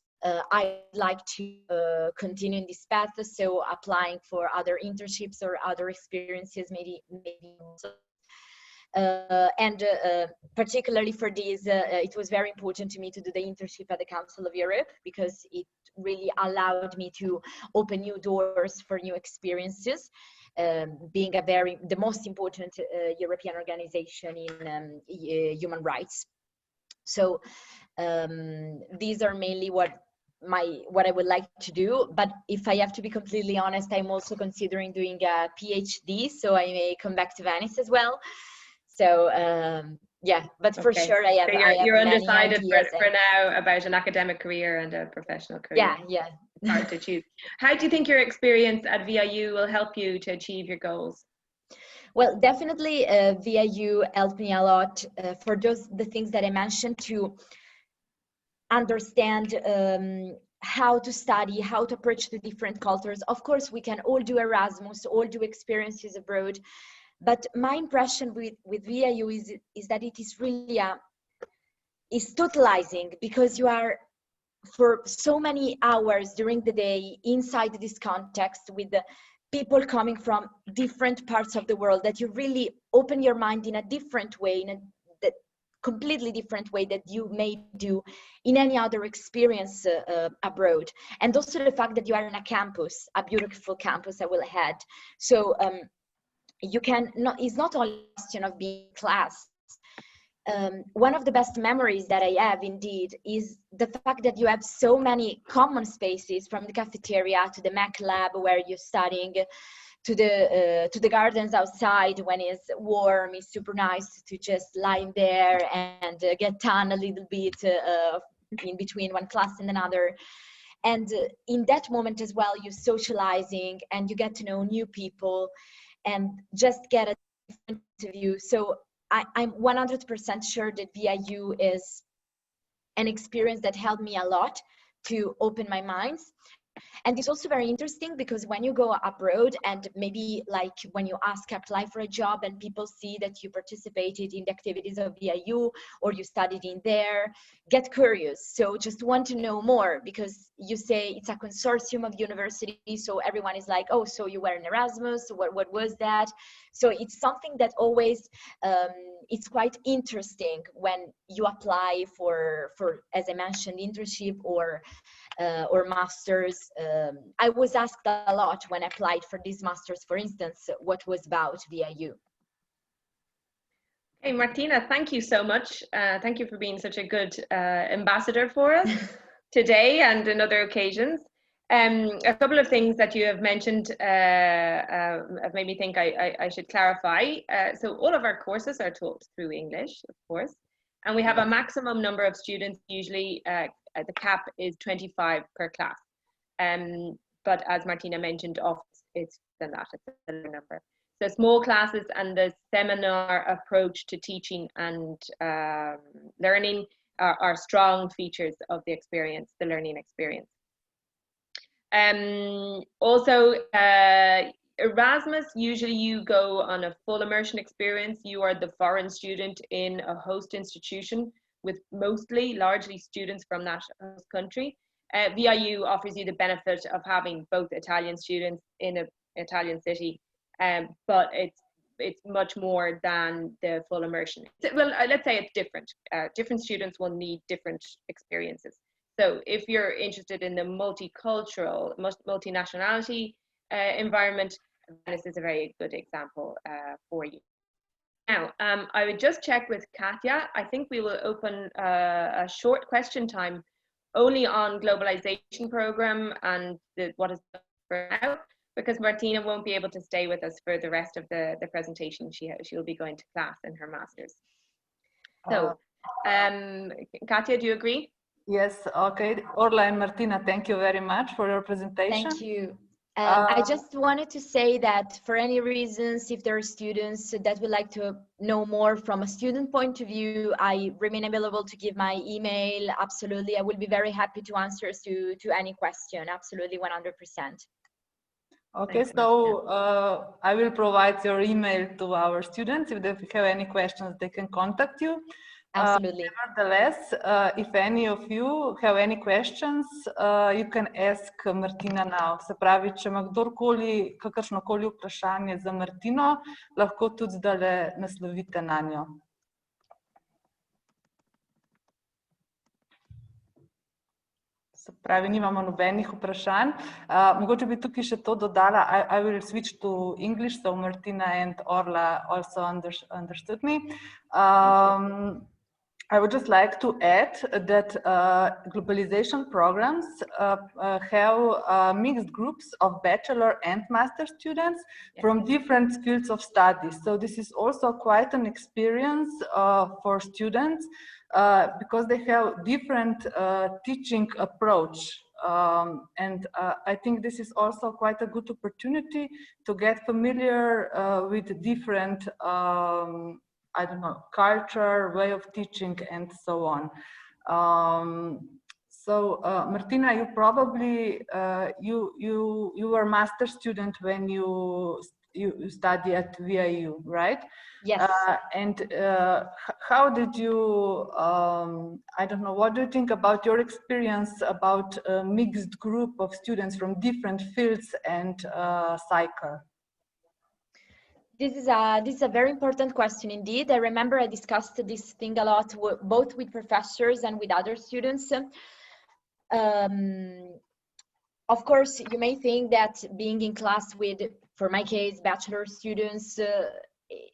I'd like to continue in this path, so applying for other internships or other experiences, maybe also. Particularly for this, it was very important to me to do the internship at the Council of Europe, because it really allowed me to open new doors for new experiences, being the most important European organization in human rights. So these are mainly what I would like to do. But if I have to be completely honest, I'm also considering doing a PhD, so I may come back to Venice as well. So yeah, but for sure I have. So you're undecided for now about an academic career and a professional career. Yeah. It's hard to choose. How do you think your experience at VIU will help you to achieve your goals? Well, definitely VIU helped me a lot for the things that I mentioned, to understand how to study, how to approach the different cultures. Of course, we can all do Erasmus, all do experiences abroad. But my impression with VIU is that it is really is totalizing, because you are for so many hours during the day inside this context with the people coming from different parts of the world, that you really open your mind in a different way, in a completely different way that you may do in any other experience abroad. And also the fact that you are in a campus, a beautiful campus, I will add. So you can not, it's not only a question of being in class. One of the best memories that I have indeed is the fact that you have so many common spaces, from the cafeteria to the Mac lab where you're studying, to the gardens outside when it's warm. It's super nice to just lie there and get tan a little bit in between one class and another. And in that moment as well, you're socializing and you get to know new people and just get a different view. So I'm 100% sure that VIU is an experience that helped me a lot to open my mind. And it's also very interesting because when you go abroad and maybe like when you apply for a job and people see that you participated in the activities of VIU or you studied in there, get curious. So just want to know more, because you say it's a consortium of universities. So everyone is like, oh, so you were in Erasmus, what was that? So it's something that always, it's quite interesting when you apply for, as I mentioned, internship or masters. I was asked a lot when I applied for these masters, for instance, what was about VIU. Hey, Martina, thank you so much. Thank you for being such a good ambassador for us today and on other occasions. A couple of things that you have mentioned have made me think I should clarify. So all of our courses are taught through English, of course, and we have a maximum number of students. Usually the cap is 25 per class. But as Martina mentioned, often it's than that, it's a number. So small classes and the seminar approach to teaching and learning are strong features of the experience, the learning experience. Also, Erasmus, usually you go on a full immersion experience. You are the foreign student in a host institution with largely students from that host country. VIU offers you the benefit of having both Italian students in an Italian city, but it's much more than the full immersion. Well, let's say it's different. Different students will need different experiences. So if you're interested in the multicultural, multinationality environment, Venice is a very good example for you. Now, I would just check with Katja. I think we will open a short question time only on Globalization Program and what is for now, because Martina won't be able to stay with us for the rest of the presentation. She'll be going to class in her master's. So, Katja, do you agree? Yes, okay. Orla and Martina, thank you very much for your presentation. Thank you. I just wanted to say that for any reasons, if there are students that would like to know more from a student point of view, I remain available to give my email. Absolutely. I will be very happy to answer to any question. Absolutely, 100%. Okay, so I will provide your email to our students. If they have any questions, they can contact you. Absolutely. Nevertheless, if any of you have any questions, you can ask Martina now. Se pravi, če ima kdorkoli kakršnokoli vprašanje za Martino, lahko tudi zdaj naslovite na njo. Se pravi, nimamo nobenih vprašanj. Mogoče bi tukaj še to dodala. I will switch to English, so Martina and Orla also understood me. I would just like to add that globalization programs have mixed groups of bachelor and master students from different fields of studies. So this is also quite an experience for students because they have different teaching approach. And I think this is also quite a good opportunity to get familiar with different I don't know, culture, way of teaching, and so on. Martina, you probably you were a master student when you you study at VIU, right? Yes. How did you, I don't know, what do you think about your experience about a mixed group of students from different fields and cycle? This is a very important question indeed. I remember I discussed this thing a lot, both with professors and with other students. Of course, you may think that being in class with, for my case, bachelor students,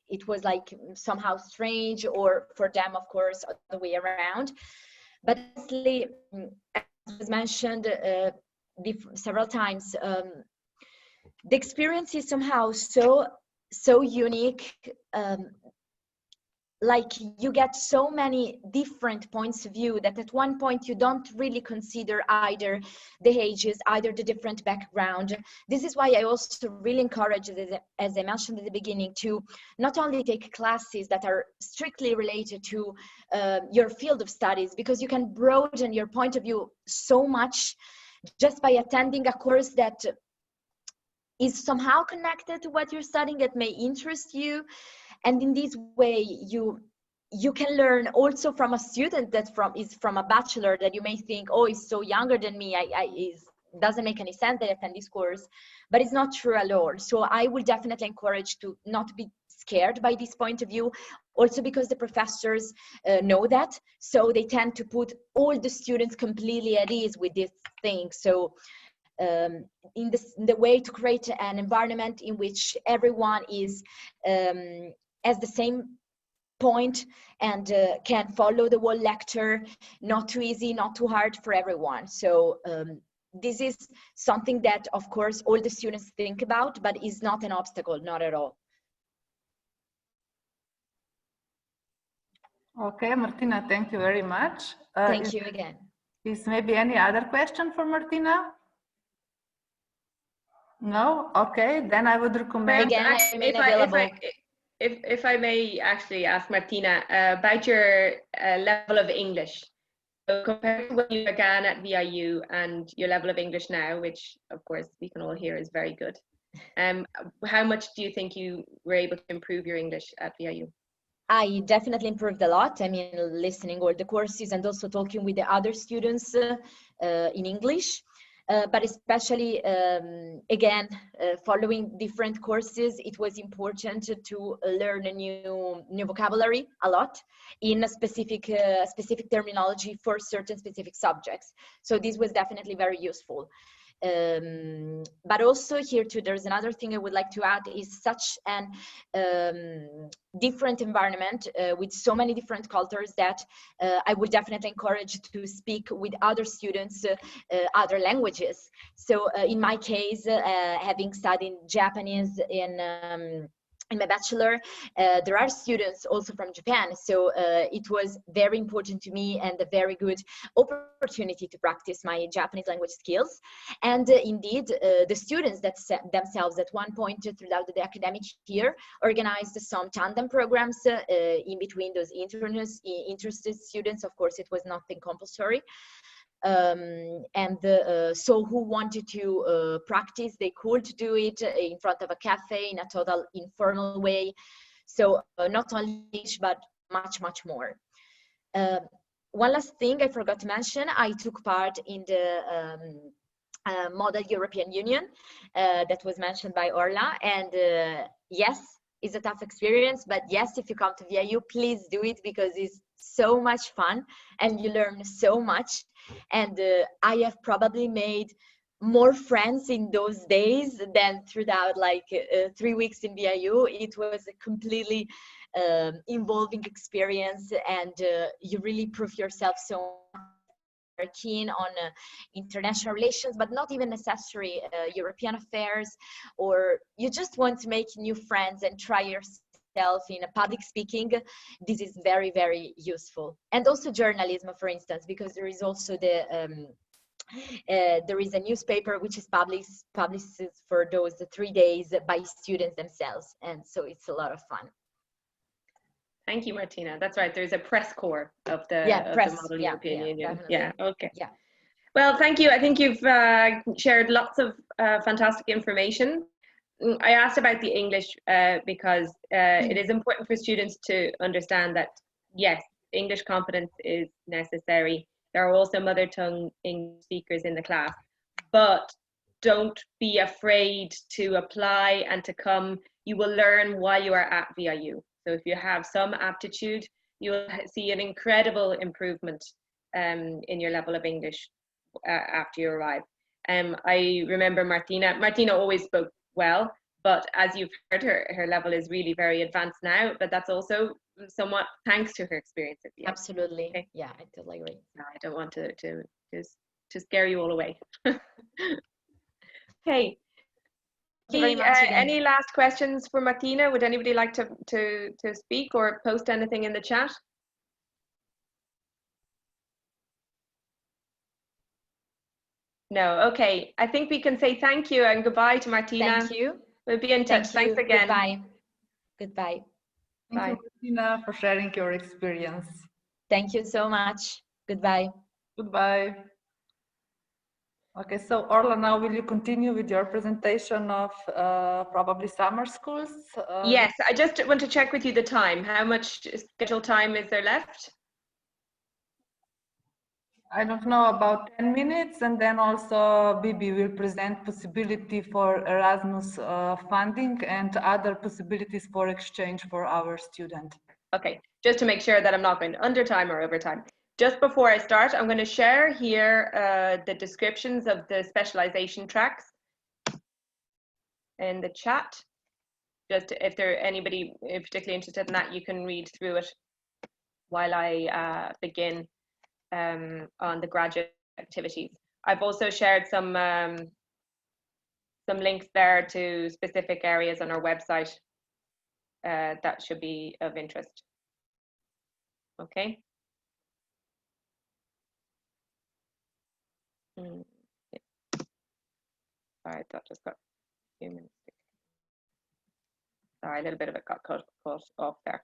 it was like somehow strange, or for them, of course, the way around. But honestly, as was mentioned several times, the experience is somehow so unique. Like you get so many different points of view that at one point you don't really consider either the ages, either the different background. This is why I also really encourage, as I mentioned at the beginning, to not only take classes that are strictly related to your field of studies, because you can broaden your point of view so much just by attending a course that is somehow connected to what you're studying, that may interest you. And in this way, you can learn also from a student that is from a bachelor, that you may think, oh, he's so younger than me, it doesn't make any sense that I attend this course, but it's not true at all. So I will definitely encourage to not be scared by this point of view, also because the professors know that, so they tend to put all the students completely at ease with this thing. So in the way to create an environment in which everyone is has the same point and can follow the whole lecture, not too easy, not too hard for everyone. So this is something that, of course, all the students think about, but is not an obstacle, not at all. Okay, Martina, thank you very much. Thank you again. Is maybe any other question for Martina? No? Okay, then I would recommend... Again, I remain available. If I may actually ask Martina about your level of English. So compared to when you began at VIU and your level of English now, which of course we can all hear is very good, how much do you think you were able to improve your English at VIU? I definitely improved a lot. I mean, listening all the courses and also talking with the other students in English. But especially, again, following different courses, it was important to learn a new vocabulary a lot in a specific terminology for certain specific subjects. So this was definitely very useful. But also here too, there's another thing I would like to add, is such an different environment with so many different cultures that I would definitely encourage to speak with other students, other languages. So in my case, having studied Japanese in my bachelor, there are students also from Japan. So it was very important to me and a very good opportunity to practice my Japanese language skills. And indeed, the students that themselves at one point throughout the academic year organized some tandem programs in between those interested students. Of course, it was nothing compulsory. So who wanted to practice, they could do it in front of a cafe in a total informal way. So not only English, but much more. One last thing I forgot to mention, I took part in the Model European Union that was mentioned by Orla, and yes, it's a tough experience, but yes, if you come to VIU, please do it, because it's so much fun and you learn so much. And I have probably made more friends in those days than throughout like 3 weeks in VIU. It was a completely involving experience, and you really prove yourself so keen on international relations, but not even necessary European affairs, or you just want to make new friends and try yourself in a public speaking. This is very, very useful. And also journalism, for instance, because there is also there is a newspaper which is published for those 3 days by students themselves, and so it's a lot of fun. Thank you, Martina. That's right. There's a press corps of the Model European Union. Definitely. Yeah. Okay. Yeah. Well, thank you. I think you've shared lots of fantastic information. I asked about the English because it is important for students to understand that, yes, English competence is necessary. There are also mother tongue English speakers in the class, but don't be afraid to apply and to come. You will learn while you are at VIU. So if you have some aptitude, you will see an incredible improvement in your level of English after you arrive. I remember Martina always spoke well, but as you've heard, her level is really very advanced now, but that's also somewhat thanks to her experience at VIU. Absolutely. Okay. Yeah, I totally agree. No, I don't want to scare you all away. Okay. Thank you very much again. Any last questions for Martina? Would anybody like to speak or post anything in the chat? No. Okay. I think we can say thank you and goodbye to Martina. Thank you. We'll be in touch. Thanks again. Goodbye. Goodbye. Thank you, Martina, for sharing your experience. Thank you so much. Goodbye. Goodbye. Okay, so Orla, now will you continue with your presentation of probably summer schools? Yes, I just want to check with you the time. How much scheduled time is there left? I don't know, about 10 minutes, and then also Bibi will present possibility for Erasmus funding and other possibilities for exchange for our student. Okay, just to make sure that I'm not going under time or over time. Just before I start, I'm going to share here the descriptions of the specialization tracks in the chat. Just if there anybody particularly interested in that, you can read through it while I begin on the graduate activities. I've also shared some links there to specific areas on our website that should be of interest. Okay. Sorry, that just got a few minutes. Sorry, a little bit of it got cut off there.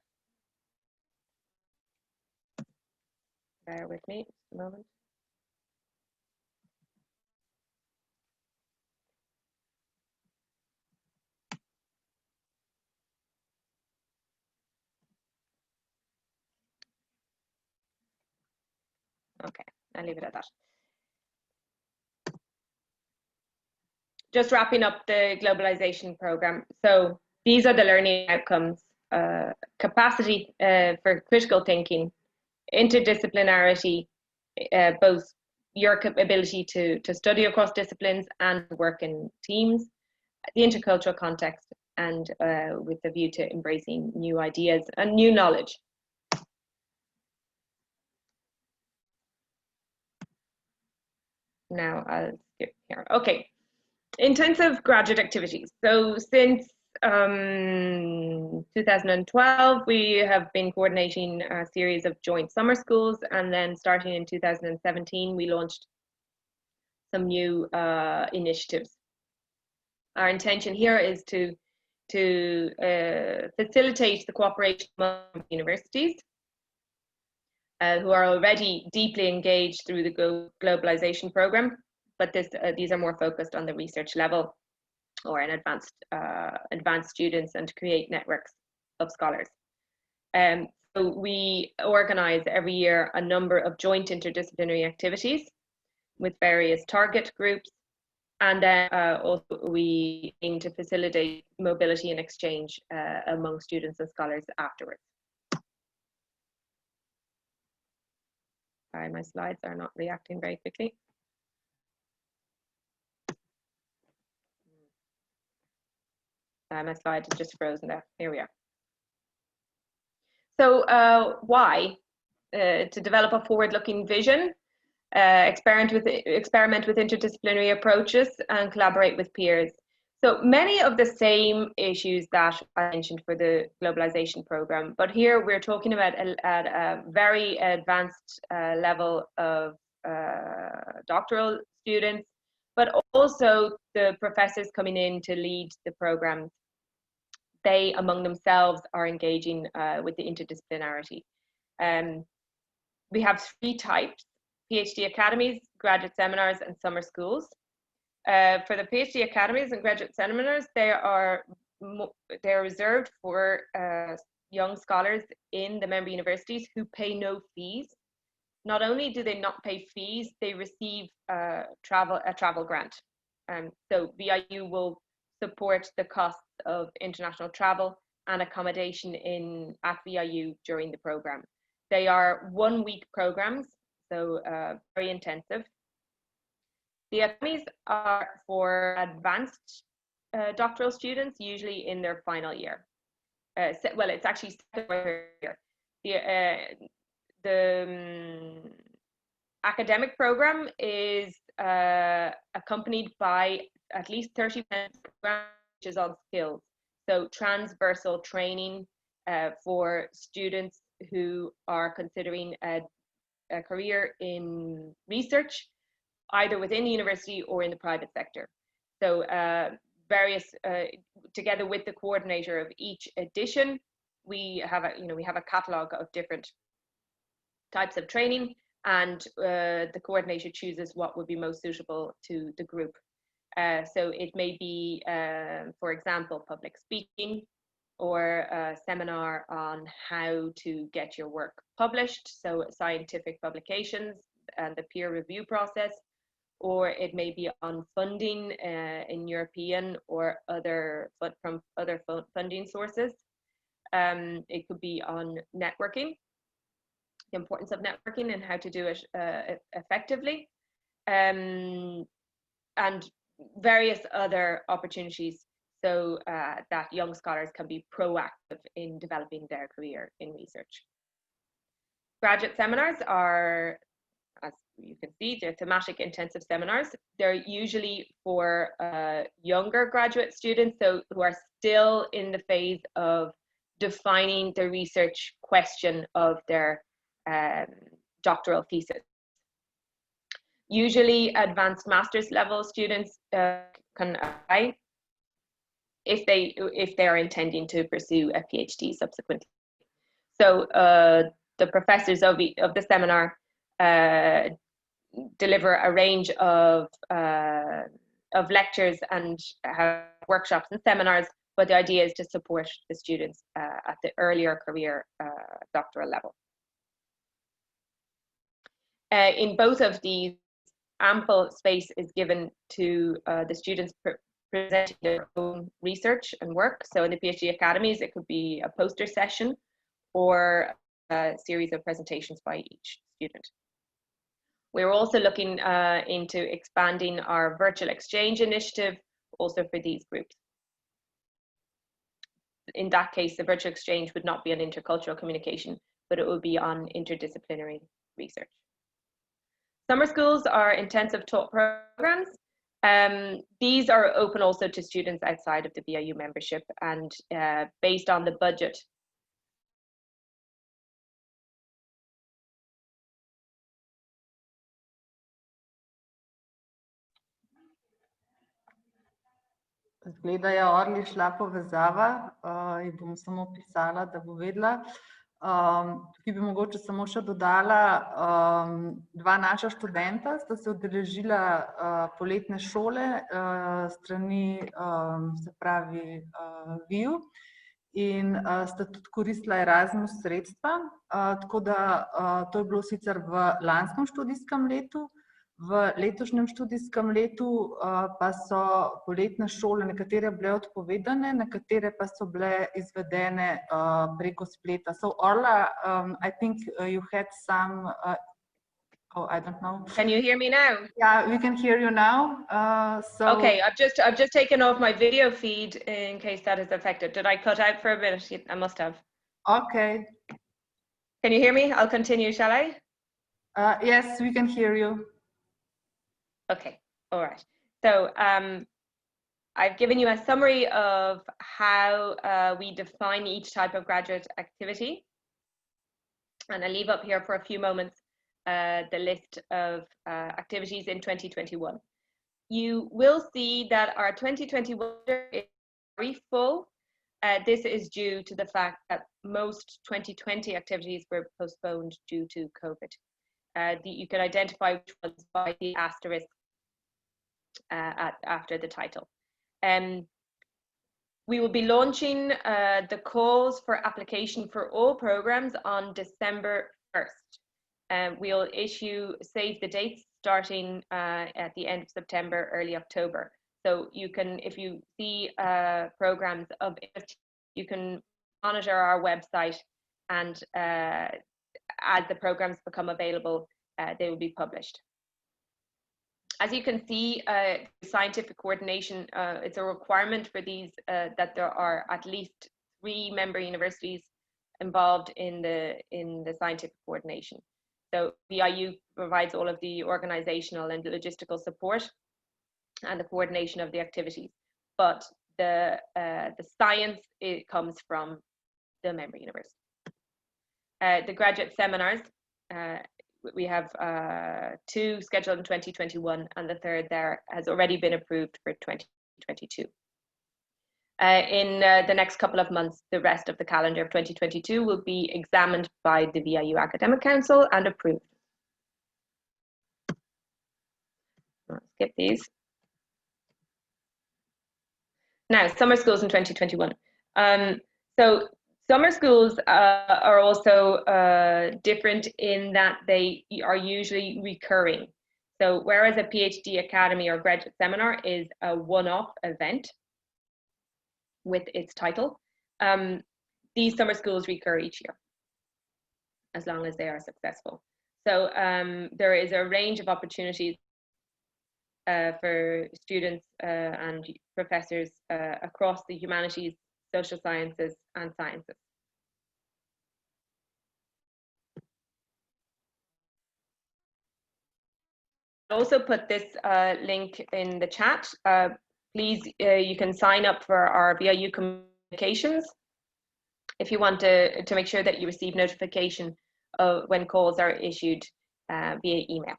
Bear with me just a moment. Okay, I'll leave it at that. Just wrapping up the globalization program. So these are the learning outcomes: capacity for critical thinking, interdisciplinarity, both your ability to study across disciplines and work in teams, the intercultural context, and with the view to embracing new ideas and new knowledge. Now I'll skip here. Okay, intensive graduate activities. So since 2012, we have been coordinating a series of joint summer schools, and then starting in 2017, we launched some new initiatives. Our intention here is to facilitate the cooperation among universities who are already deeply engaged through the Globalization Program, but these are more focused on the research level or in advanced students, and to create networks of scholars. So we organize every year a number of joint interdisciplinary activities with various target groups, and then also we aim to facilitate mobility and exchange among students and scholars afterwards. Sorry, my slides are not reacting very quickly. My slide is just frozen there. Here we are. So why? To develop a forward-looking vision, experiment with interdisciplinary approaches, and collaborate with peers. So many of the same issues that I mentioned for the globalization program, but here we're talking about at a very advanced level of doctoral students, but also the professors coming in to lead the programs. They among themselves are engaging with the interdisciplinarity. We have 3 types: PhD academies, graduate seminars, and summer schools. For the PhD academies and graduate seminars, they're reserved for young scholars in the member universities who pay no fees. Not only do they not pay fees, they receive a travel grant. So VIU will support the costs of international travel and accommodation at VIU during the program. They are 1-week programs, so very intensive. The academies are for advanced doctoral students, usually in their final year. Well, it's actually second year. The academic program is accompanied by at least 30% program, which is on skills. So transversal training for students who are considering a career in research, either within the university or in the private sector. So together with the coordinator of each edition, we have a catalogue of different types of training, and the coordinator chooses what would be most suitable to the group. So it may be, for example, public speaking, or a seminar on how to get your work published, so scientific publications and the peer review process, or it may be on funding in European or from other funding sources. It could be on networking, the importance of networking and how to do it effectively, and various other opportunities, so that young scholars can be proactive in developing their career in research. Graduate seminars are, as you can see, they're thematic intensive seminars. They're usually for younger graduate students, so who are still in the phase of defining the research question of their doctoral thesis. Usually advanced master's level students can apply if they are intending to pursue a PhD subsequently. So the professors of the seminar deliver a range of lectures and workshops and seminars, but the idea is to support the students at the earlier career doctoral level. In both of these, ample space is given to the students presenting their own research and work. So in the PhD academies, it could be a poster session or a series of presentations by each student. We're also looking into expanding our virtual exchange initiative also for these groups. In that case, the virtual exchange would not be on intercultural communication, but it would be on interdisciplinary research. Summer schools are intensive taught programs. These are open also to students outside of the VIU membership, and based on the budget. Zgleda je Orli šla povezava, ji bom samo pisala, da bo vedela. Tukaj bi mogoče samo še dodala, dva naša študenta sta se udeležila poletne šole strani, se pravi, VIU, in sta tudi koristila Erasmus sredstva, tako da to je bilo sicer v lanskem študijskem letu. V letošnjem študijskem letu pa so poletne šole nekatere bile odpovedane, nekatere pa so bile izvedene preko spleta. So Orla, I think you had some, oh, I don't know. Can you hear me now? Yeah, we can hear you now. Okay, I've just taken off my video feed in case that is affected. Did I cut out for a bit? I must have. Okay. Can you hear me? I'll continue, shall I? Yes, we can hear you. Okay, all right. So I've given you a summary of how we define each type of graduate activity. And I'll leave up here for a few moments the list of activities in 2021. You will see that our 2021 is very full. This is due to the fact that most 2020 activities were postponed due to COVID. You can identify which ones by the asterisk after the title. We will be launching the calls for application for all programs on December 1st. We'll issue save the dates starting at the end of September, early October. So you can, if you see programs of interest, you can monitor our website, and as the programs become available, they will be published. As you can see, scientific coordination, it's a requirement for these that there are at least 3 member universities involved in the scientific coordination. So the Eiu provides all of the organizational and logistical support and the coordination of the activities, but the science, it comes from the member university. The graduate seminars, we have 2 scheduled in 2021, and the 3rd there has already been approved for 2022. In the next couple of months, the rest of the calendar of 2022 will be examined by the VIU Academic Council and approved. I'll skip these. Now, summer schools in 2021. So summer schools are also different in that they are usually recurring. So whereas a PhD academy or graduate seminar is a one-off event with its title, these summer schools recur each year, as long as they are successful. So there is a range of opportunities for students and professors across the humanities, social sciences, and sciences. I'll also put this link in the chat. Please, you can sign up for our VIU communications if you want to make sure that you receive notification of when calls are issued via email.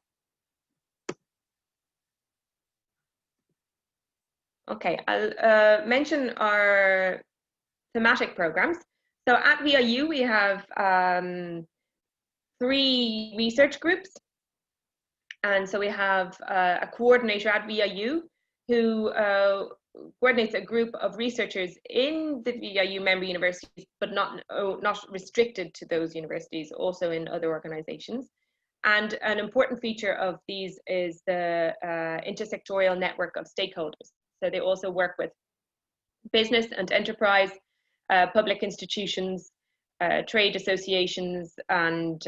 Okay, I'll mention our thematic programs. So at VIU, we have 3 research groups. And so we have a coordinator at VIU who coordinates a group of researchers in the VIU member universities, but not restricted to those universities, also in other organizations. And an important feature of these is the intersectorial network of stakeholders. So they also work with business and enterprise, public institutions, trade associations, and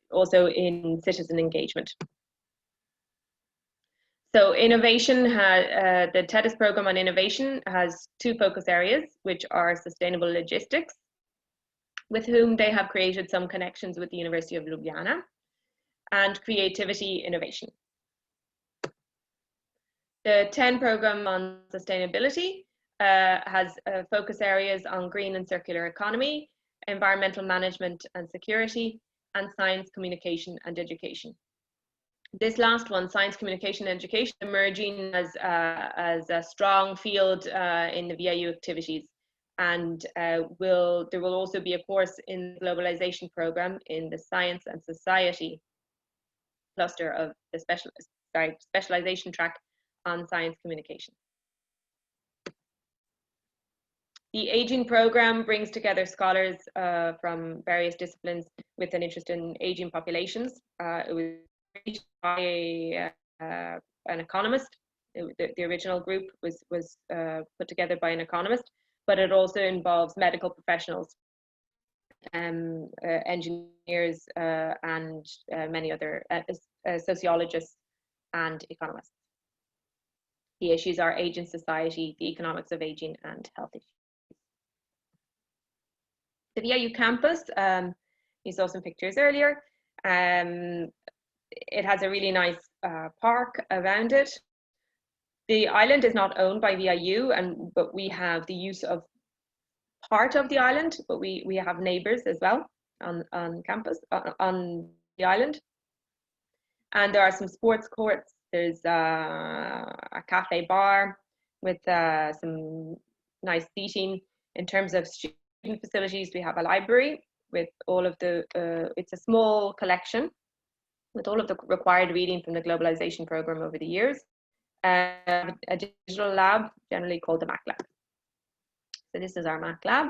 also in citizen engagement. So innovation, the TEDIS program on innovation has 2 focus areas, which are sustainable logistics, with whom they have created some connections with the University of Ljubljana, and creativity innovation. The 10 program on sustainability has focus areas on green and circular economy, environmental management and security, and science, communication, and education. This last one, science, communication, and education, emerging as a strong field in the VIU activities. And there will also be a course in the Globalization Program in the Science and Society cluster of the specialization track on science communication. The Aging Program brings together scholars from various disciplines with an interest in aging populations. It was created by an economist. The original group was put together by an economist, but it also involves medical professionals, engineers, and many other sociologists and economists. The issues are aging society, the economics of aging, and health issues. The Eiu Campus, you saw some pictures earlier. It has a really nice park around it. The island is not owned by VIU, but we have the use of part of the island, but we have neighbors as well on campus, on the island. And there are some sports courts. There's a cafe bar with some nice seating. In terms of student facilities, we have a library with all of the, it's a small collection with all of the required reading from the Globalization Program over the years. A digital lab, generally called the Mac Lab. So this is our Mac Lab.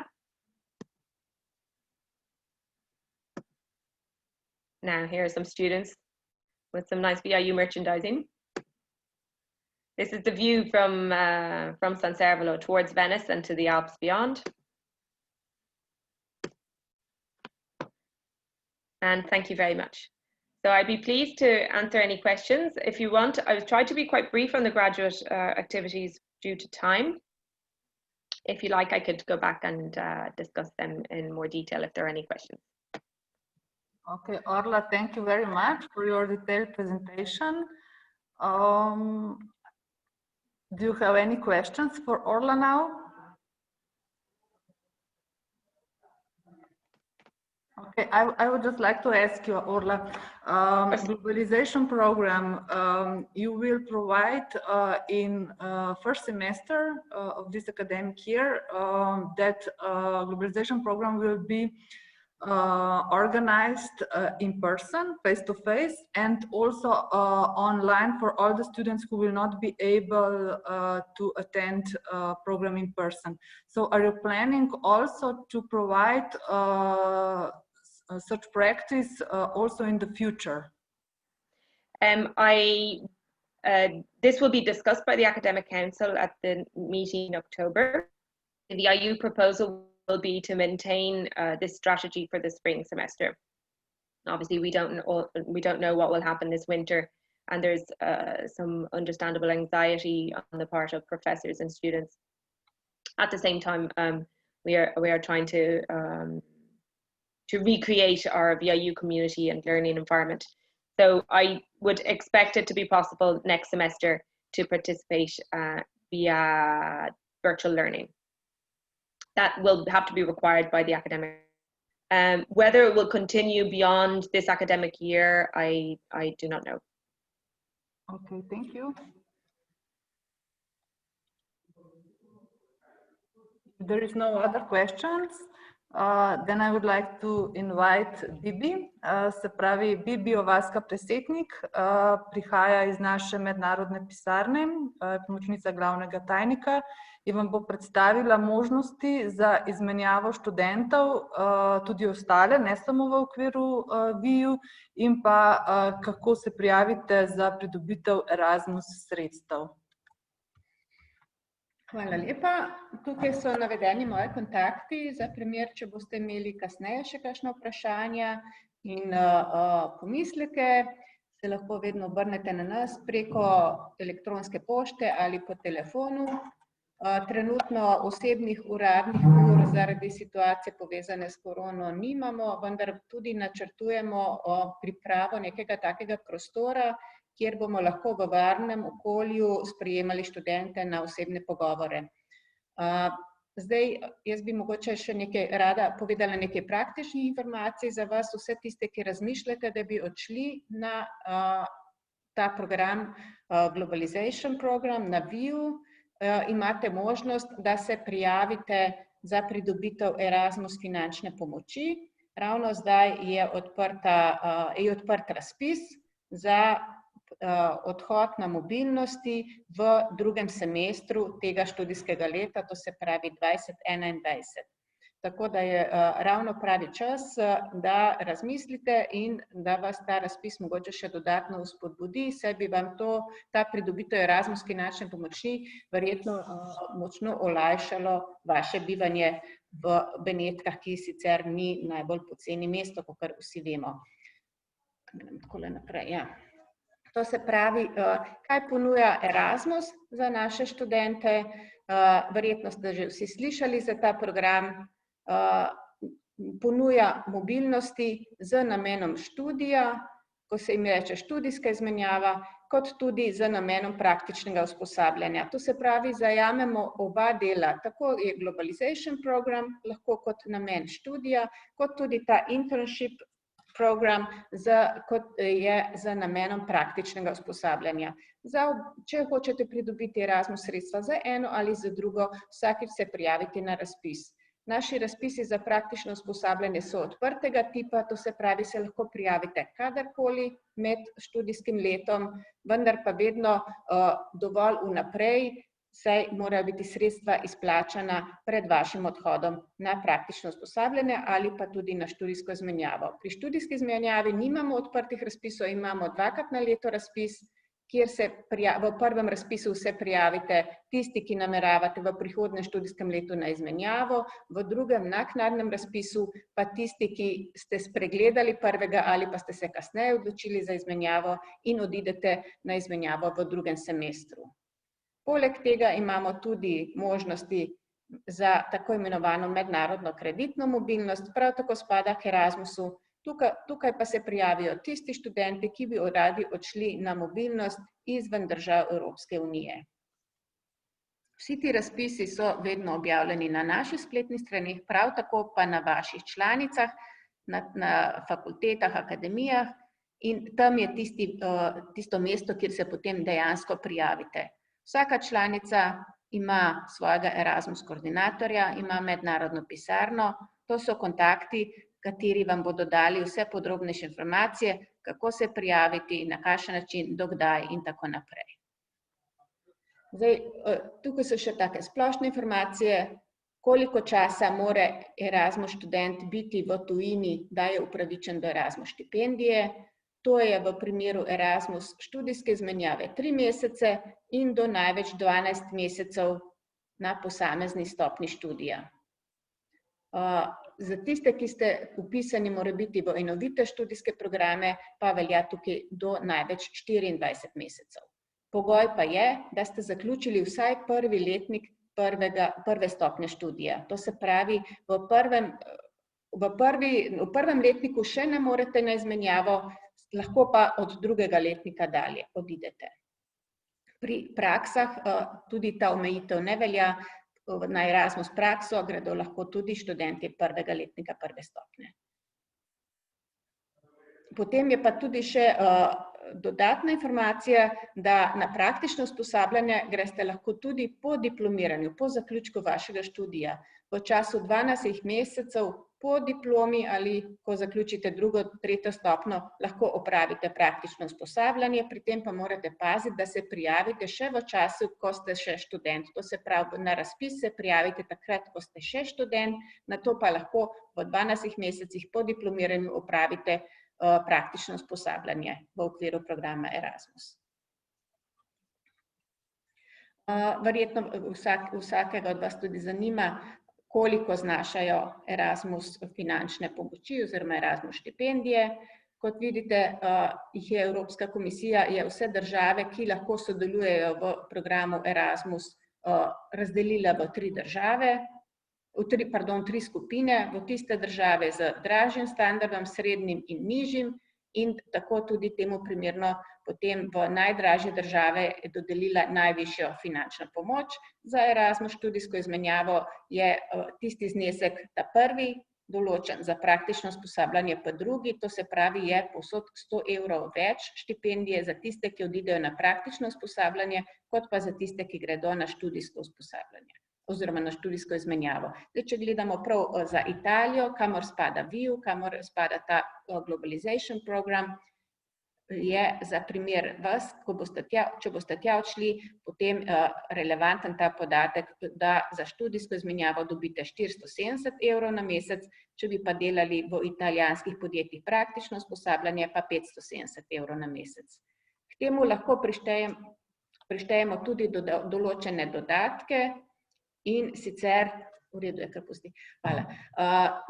Now here are some students with some nice VIU merchandising. This is the view from San Servolo towards Venice and to the Alps beyond. And thank you very much. So I'd be pleased to answer any questions. If you want, I've tried to be quite brief on the graduate activities due to time. If you like, I could go back and discuss them in more detail if there are any questions. Okay, Orla, thank you very much for your detailed presentation. Do you have any questions for Orla now? Okay, I would just like to ask you, Orla, Globalization Program, you will provide in first semester of this academic year that Globalization Program will be organized in person, face-to-face, and also online for all the students who will not be able to attend program in person. So are you planning also to provide such practice also in the future? This will be discussed by the Academic Council at the meeting in October. The Eiu proposal will be to maintain this strategy for the spring semester. Obviously, we don't know what will happen this winter, and there's some understandable anxiety on the part of professors and students. At the same time, we are trying to recreate our VIU community and learning environment. So I would expect it to be possible next semester to participate via virtual learning. That will have to be required by the academic. Whether it will continue beyond this academic year, I do not know. Okay, thank you. If there is no other questions, then I would like to invite Bibi. Se pravi, Bibi Ovaska predsednik, prihaja iz naše mednarodne pisarne, pomočnica glavnega tajnika, in vam bo predstavila možnosti za izmenjavo študentov, tudi ostale, ne samo v okviru VIU, in pa kako se prijavite za pridobitev Erasmus sredstev. Hvala lepa. Tukaj so navedeni moji kontakti za primer, če boste imeli kasneje še kakšno vprašanja in pomisleke, se lahko vedno obrnete na nas preko elektronske pošte ali po telefonu. Trenutno osebnih uradnih ur zaradi situacije povezane s korono nimamo, vendar tudi načrtujemo pripravo nekega takega prostora, kjer bomo lahko v varnem okolju sprejemali študente na osebne pogovore. Zdaj, jaz bi mogoče še rada povedala nekaj praktičnih informacij za vas, vse tiste, ki razmišljate, da bi odšli na ta program Globalization Program na VIU. Imate možnost, da se prijavite za pridobitev Erasmus finančne pomoči. Ravno zdaj je odprt razpis za odhod na mobilnosti v drugem semestru tega študijskega leta, to se pravi 2021. Tako da je ravno pravi čas, da razmislite in da vas ta razpis mogoče še dodatno vzpodbudi, saj bi vam ta pridobitev Erasmus finančne pomoči verjetno močno olajšalo vaše bivanje v Benetkah, ki sicer ni najbolj poceni mesto, kakor vsi vemo. Takole naprej, ja. To se pravi, kaj ponuja Erasmus za naše študente? Verjetno ste že vsi slišali za ta program. Ponuja mobilnosti z namenom študija, ko se jim reče študijska izmenjava, kot tudi z namenom praktičnega usposabljanja. To se pravi, zajamemo oba dela, tako je Globalization Program lahko kot namen študija, kot tudi ta Internship program, kot je z namenom praktičnega usposabljanja. Če hočete pridobiti Erasmus sredstva za eno ali za drugo, vsakič se prijavite na razpis. Naši razpisi za praktično usposabljanje so odprtega tipa, to se pravi, se lahko prijavite kadarkoli med študijskim letom, vendar pa vedno dovolj vnaprej, saj morajo biti sredstva izplačana pred vašim odhodom na praktično usposabljanje ali pa tudi na študijsko izmenjavo. Pri študijski izmenjavi nimamo odprtih razpisov, imamo 2-krat na leto razpis, kjer se v prvem razpisu se prijavite tisti, ki nameravate v prihodnjem študijskem letu na izmenjavo, v drugem naknadnem razpisu pa tisti, ki ste spregledali prvega ali pa ste se kasneje odločili za izmenjavo in odidete na izmenjavo v drugem semestru. Poleg tega imamo tudi možnosti za tako imenovano mednarodno kreditno mobilnost, prav tako spada k Erasmusu. Tukaj pa se prijavijo tisti študenti, ki bi radi odšli na mobilnost izven držav Evropske unije. Vsi ti razpisi so vedno objavljeni na naših spletnih straneh, prav tako pa na vaših članicah, na fakultetah, akademijah in tam je tisto mesto, kjer se potem dejansko prijavite. Vsaka članica ima svojega Erasmus koordinatorja, ima mednarodno pisarno, to so kontakti, kateri vam bodo dali vse podrobnejše informacije, kako se prijaviti, na kakšen način, dokdaj in tako naprej. Zdaj, tukaj so še take splošne informacije, koliko časa mora Erasmus študent biti v tujini, da je upravičen do Erasmus štipendije. To je v primeru Erasmus študijske izmenjave 3 mesece in do največ 12 mesecev na posamezni stopnji študija. Za tiste, ki ste vpisani morebiti v enovite študijske programe, pa velja tukaj do največ 24 mesecev. Pogoj pa je, da ste zaključili vsaj prvi letnik prve stopnje študija. To se pravi, v prvem letniku še ne morete na izmenjavo, lahko pa od drugega letnika dalje odidete. Pri praksah tudi ta omejitev ne velja. Na Erasmus prakso gredo lahko tudi študenti prvega letnika prve stopnje. Potem je pa tudi še dodatna informacija, da na praktično usposabljanje greste lahko tudi po diplomiranju, po zaključku vašega študija. V času 12 mesecev po diplomi ali ko zaključite 2., 3. stopnjo, lahko opravite praktično usposabljanje, pri tem pa morate paziti, da se prijavite še v času, ko ste še študent. To se pravi, na razpis se prijavite takrat, ko ste še študent, nato pa lahko v 12 mesecih po diplomiranju opravite praktično usposabljanje v okviru programa Erasmus. Verjetno vsakega od vas tudi zanima, koliko znašajo Erasmus finančne pomoči oziroma Erasmus štipendije. Kot vidite, jih je Evropska komisija, je vse države, ki lahko sodelujejo v programu Erasmus, razdelila v 3 države, tri skupine, v tiste države z dražjim standardom, srednjim in nižjim in tako tudi temu primerno potem v najdražje države je dodelila najvišjo finančno pomoč. Za Erasmus študijsko izmenjavo je tisti znesek ta prvi določen, za praktično usposabljanje pa drugi, to se pravi je povsod 100 evrov več štipendije za tiste, ki odidejo na praktično usposabljanje, kot pa za tiste, ki gredo na študijsko usposabljanje oziroma na študijsko izmenjavo. Zdaj, če gledamo prav za Italijo, kamor spada Eiu, kamor spada ta Globalization Program, je za primer vas, če boste tja odšli, potem relevanten ta podatek, da za študijsko izmenjavo dobite 470 evrov na mesec, če bi pa delali v italijanskih podjetjih praktično usposabljanje, pa 570 evrov na mesec. K temu lahko prištejemo tudi določene dodatke in sicer, v redu je, kar pusti, hvala,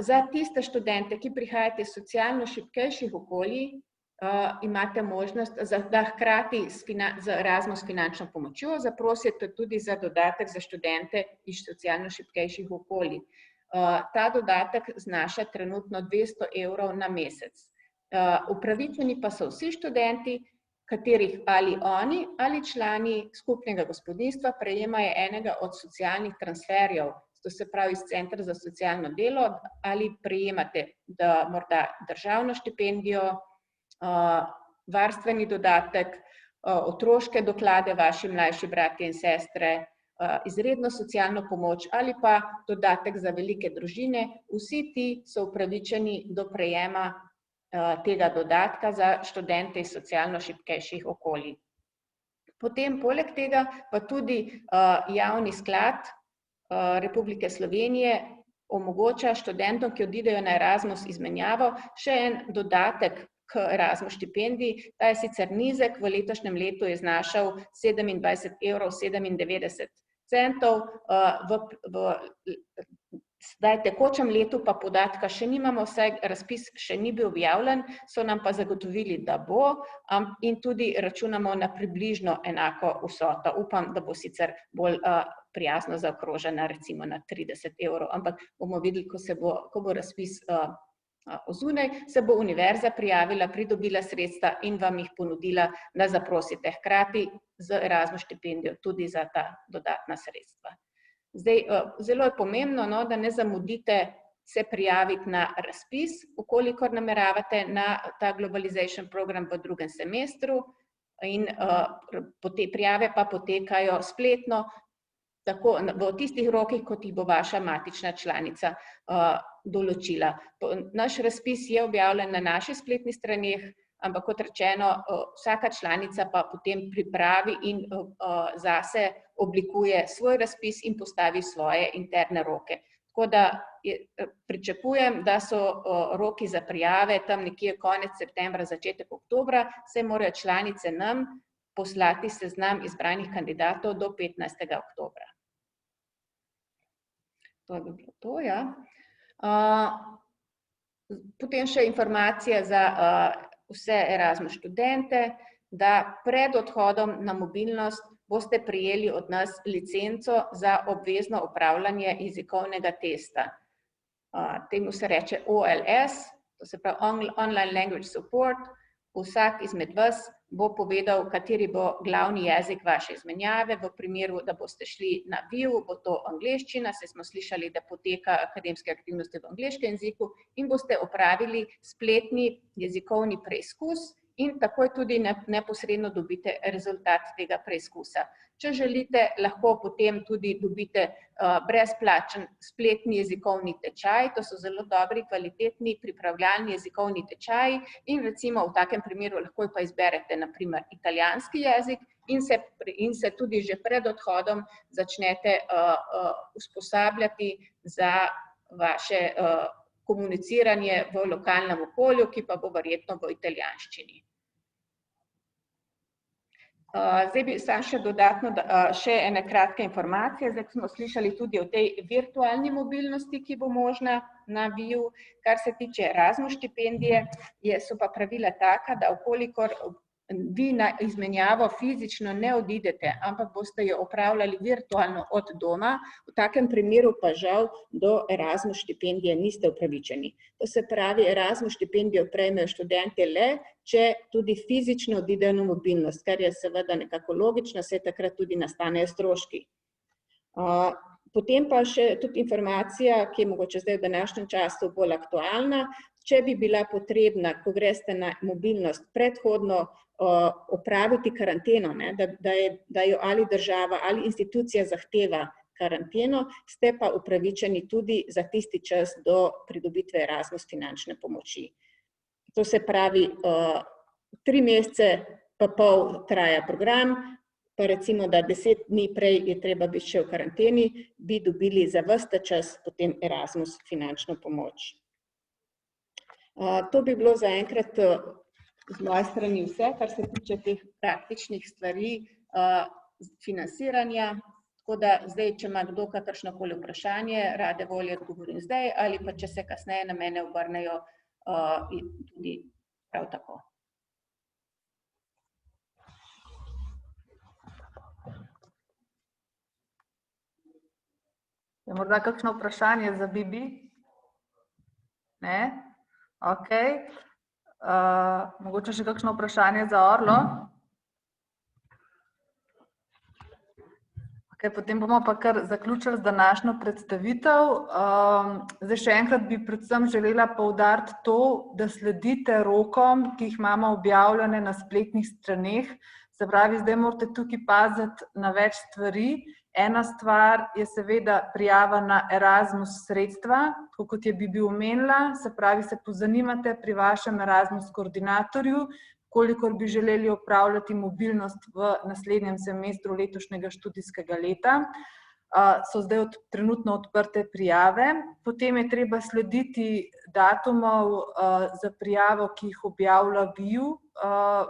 za tiste študente, ki prihajate iz socialno šibkejših okolij, imate možnost, da hkrati z Erasmus finančno pomočjo zaprosite tudi za dodatek za študente iz socialno šibkejših okolij. Ta dodatek znaša trenutno 200 evrov na mesec. Upravičeni pa so vsi študenti, katerih ali oni ali člani skupnega gospodinjstva prejemajo enega od socialnih transferjev, to se pravi iz Centra za socialno delo, ali prejemate morda državno štipendijo, varstveni dodatek, otroške doklade, vaši mlajši bratje in sestre, izredno socialno pomoč ali pa dodatek za velike družine, vsi ti so upravičeni do prejema tega dodatka za študente iz socialno šibkejših okolij. Potem poleg tega pa tudi javni sklad Republike Slovenije omogoča študentom, ki odidejo na Erasmus izmenjavo, še en dodatek k Erasmus štipendiji. Ta je sicer nizek, v letošnjem letu je znašal 27,97 €, zdaj tekočem letu pa podatka še nimamo, saj razpis še ni bil objavljen, so nam pa zagotovili, da bo, in tudi računamo na približno enako vsoto. Upam, da bo sicer bolj prijazno zaokrožena, recimo na 30 €, ampak bomo videli, ko bo razpis ozunaj, se bo univerza prijavila, pridobila sredstva in vam jih ponudila, da zaprosite hkrati z Erasmus štipendijo tudi za ta dodatna sredstva. Zdaj, zelo je pomembno, da ne zamudite se prijaviti na razpis, ukolikor nameravate na ta Globalization Program v drugem semestru, in te prijave pa potekajo spletno, tako v tistih rokih, kot jih bo vaša matična članica določila. Naš razpis je objavljen na naših spletnih straneh, ampak kot rečeno, vsaka članica pa potem pripravi in zase oblikuje svoj razpis in postavi svoje interne roke. Tako da pričakujem, da so roki za prijave tam nekje konec septembra, začetek oktobra, saj morajo članice nam poslati seznam izbranih kandidatov do 15. oktobra. To je bilo to, ja. Potem še informacija za vse Erasmus študente, da pred odhodom na mobilnost boste prejeli od nas licenco za obvezno opravljanje jezikovnega testa. Temu se reče OLS, to se pravi Online Language Support. Vsak izmed vas bo povedal, kateri bo glavni jezik vaše izmenjave. V primeru, da boste šli na VIU, bo to angleščina, saj smo slišali, da poteka akademske aktivnosti v angleškem jeziku, in boste opravili spletni jezikovni preizkus in takoj tudi neposredno dobite rezultat tega preizkusa. Če želite, lahko potem tudi dobite brezplačen spletni jezikovni tečaj, to so zelo dobri, kvalitetni, pripravljalni jezikovni tečaji, in recimo v takem primeru lahko pa izberete na primer italijanski jezik in se tudi že pred odhodom začnete usposabljati za vaše komuniciranje v lokalnem okolju, ki pa bo verjetno v italijanščini. Zdaj bi samo še dodatno še ene kratke informacije. Zdaj smo slišali tudi o tej virtualni mobilnosti, ki bo možna na VIU. Kar se tiče Erasmus štipendije, so pa pravila taka, da ukolikor vi na izmenjavo fizično ne odidete, ampak boste jo opravljali virtualno od doma, v takem primeru pa žal do Erasmus štipendije niste upravičeni. To se pravi, Erasmus štipendijo prejmejo študente le, če tudi fizično odidejo na mobilnost, kar je seveda nekako logično, saj takrat tudi nastanejo stroški. Potem pa še tudi informacija, ki je mogoče zdaj v današnjem času bolj aktualna. Če bi bila potrebna, ko greste na mobilnost, predhodno opraviti karanteno, da jo ali država ali institucija zahteva karanteno, ste pa upravičeni tudi za tisti čas do pridobitve Erasmus finančne pomoči. To se pravi, 3 mesece pa pol traja program, pa recimo, da 10 dni prej je treba biti še v karanteni, bi dobili za ves ta čas potem Erasmus finančno pomoč. To bi bilo zaenkrat z moje strani vse, kar se tiče teh praktičnih stvari financiranja. Tako da zdaj, če ima kdo kakršnokoli vprašanje, rade volje odgovorim zdaj, ali pa če se kasneje na mene obrnejo, tudi prav tako. Je morda kakšno vprašanje za Bibi? Ne? Ok. Mogoče še kakšno vprašanje za Orlo? Ok, potem bomo pa kar zaključili z današnjo predstavitev. Zdaj še enkrat bi predvsem želela poudariti to, da sledite rokom, ki jih imamo objavljene na spletnih straneh. Se pravi, zdaj morate tukaj paziti na več stvari. Ena stvar je seveda prijava na Erasmus sredstva, tako kot je Bibi omenila, se pravi, se pozanimate pri vašem Erasmus koordinatorju, kolikor bi želeli opravljati mobilnost v naslednjem semestru letošnjega študijskega leta. So zdaj trenutno odprte prijave, potem je treba slediti datumov za prijavo, ki jih objavlja VIU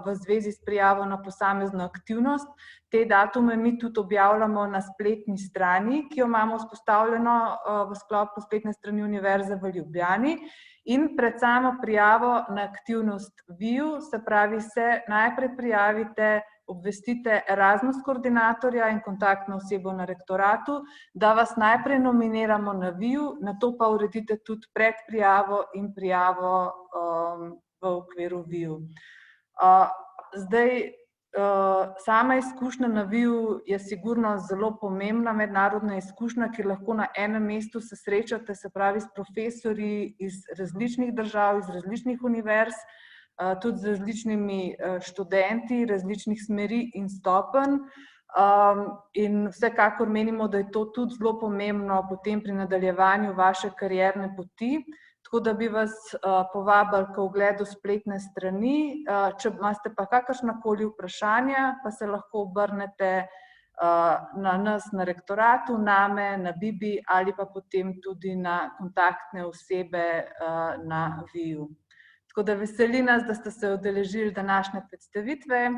v zvezi s prijavo na posamezno aktivnost. Te datume mi tudi objavljamo na spletni strani, ki jo imamo vzpostavljeno v sklopu spletne strani Univerze v Ljubljani. In pred samo prijavo na aktivnost VIU, se pravi, se najprej prijavite, obvestite Erasmus koordinatorja in kontaktno osebo na rektoratu, da vas najprej nominiramo na VIU, nato pa uredite tudi predprijavo in prijavo v okviru VIU. Zdaj, sama izkušnja na VIU je sigurno zelo pomembna mednarodna izkušnja, ki lahko na enem mestu se srečate, se pravi s profesorji iz različnih držav, iz različnih univerz, tudi z različnimi študenti, različnih smeri in stopenj. In vsekakor menimo, da je to tudi zelo pomembno potem pri nadaljevanju vaše karierne poti. Tako da bi vas povabili k ogledu spletne strani. Če imate pa kakršnakoli vprašanja, pa se lahko obrnete na nas na rektoratu, name, na Bibi ali pa potem tudi na kontaktne osebe na VIU. Tako da veseli nas, da ste se udeležili današnje predstavitve.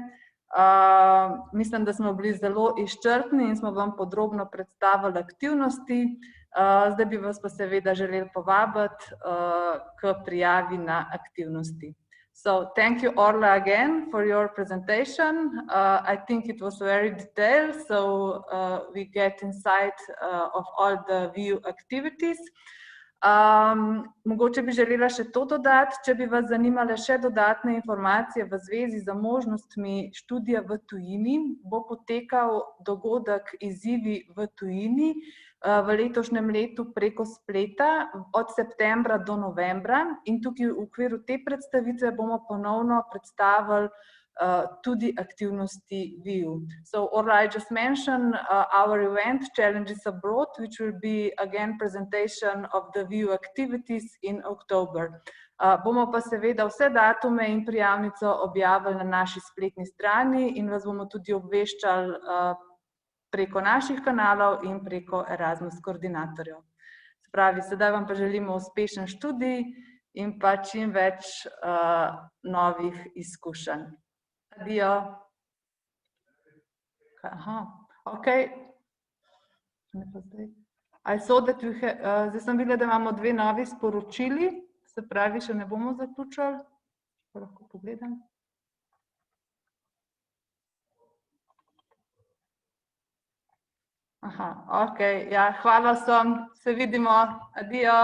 Mislim, da smo bili zelo izčrpni in smo vam podrobno predstavili aktivnosti. Zdaj bi vas pa seveda želeli povabiti k prijavi na aktivnosti. So, thank you, Orla, again for your presentation. I think it was very detailed, so we get insight of all the VIU activities. Mogoče bi želela še to dodati, če bi vas zanimale še dodatne informacije v zvezi z možnostmi študija v tujini, bo potekal dogodek Izzivi v tujini v letošnjem letu preko spleta od septembra do novembra in tukaj v okviru te predstavitve bomo ponovno predstavili tudi aktivnosti VIU. So, Orla, I just mentioned our event, Challenges Abroad, which will be again presentation of the VIU activities in October. Bomo pa seveda vse datume in prijavnico objavili na naši spletni strani in vas bomo tudi obveščali preko naših kanalov in preko Erasmus koordinatorjev. Se pravi, sedaj vam pa želimo uspešen študij in pa čim več novih izkušenj. Adijo. Okay. I saw that we have, zdaj sem videla, da imamo dve novi sporočili, se pravi, še ne bomo zaključili. Lahko pogledam. Ok, ja, hvala vsem, se vidimo, adijo.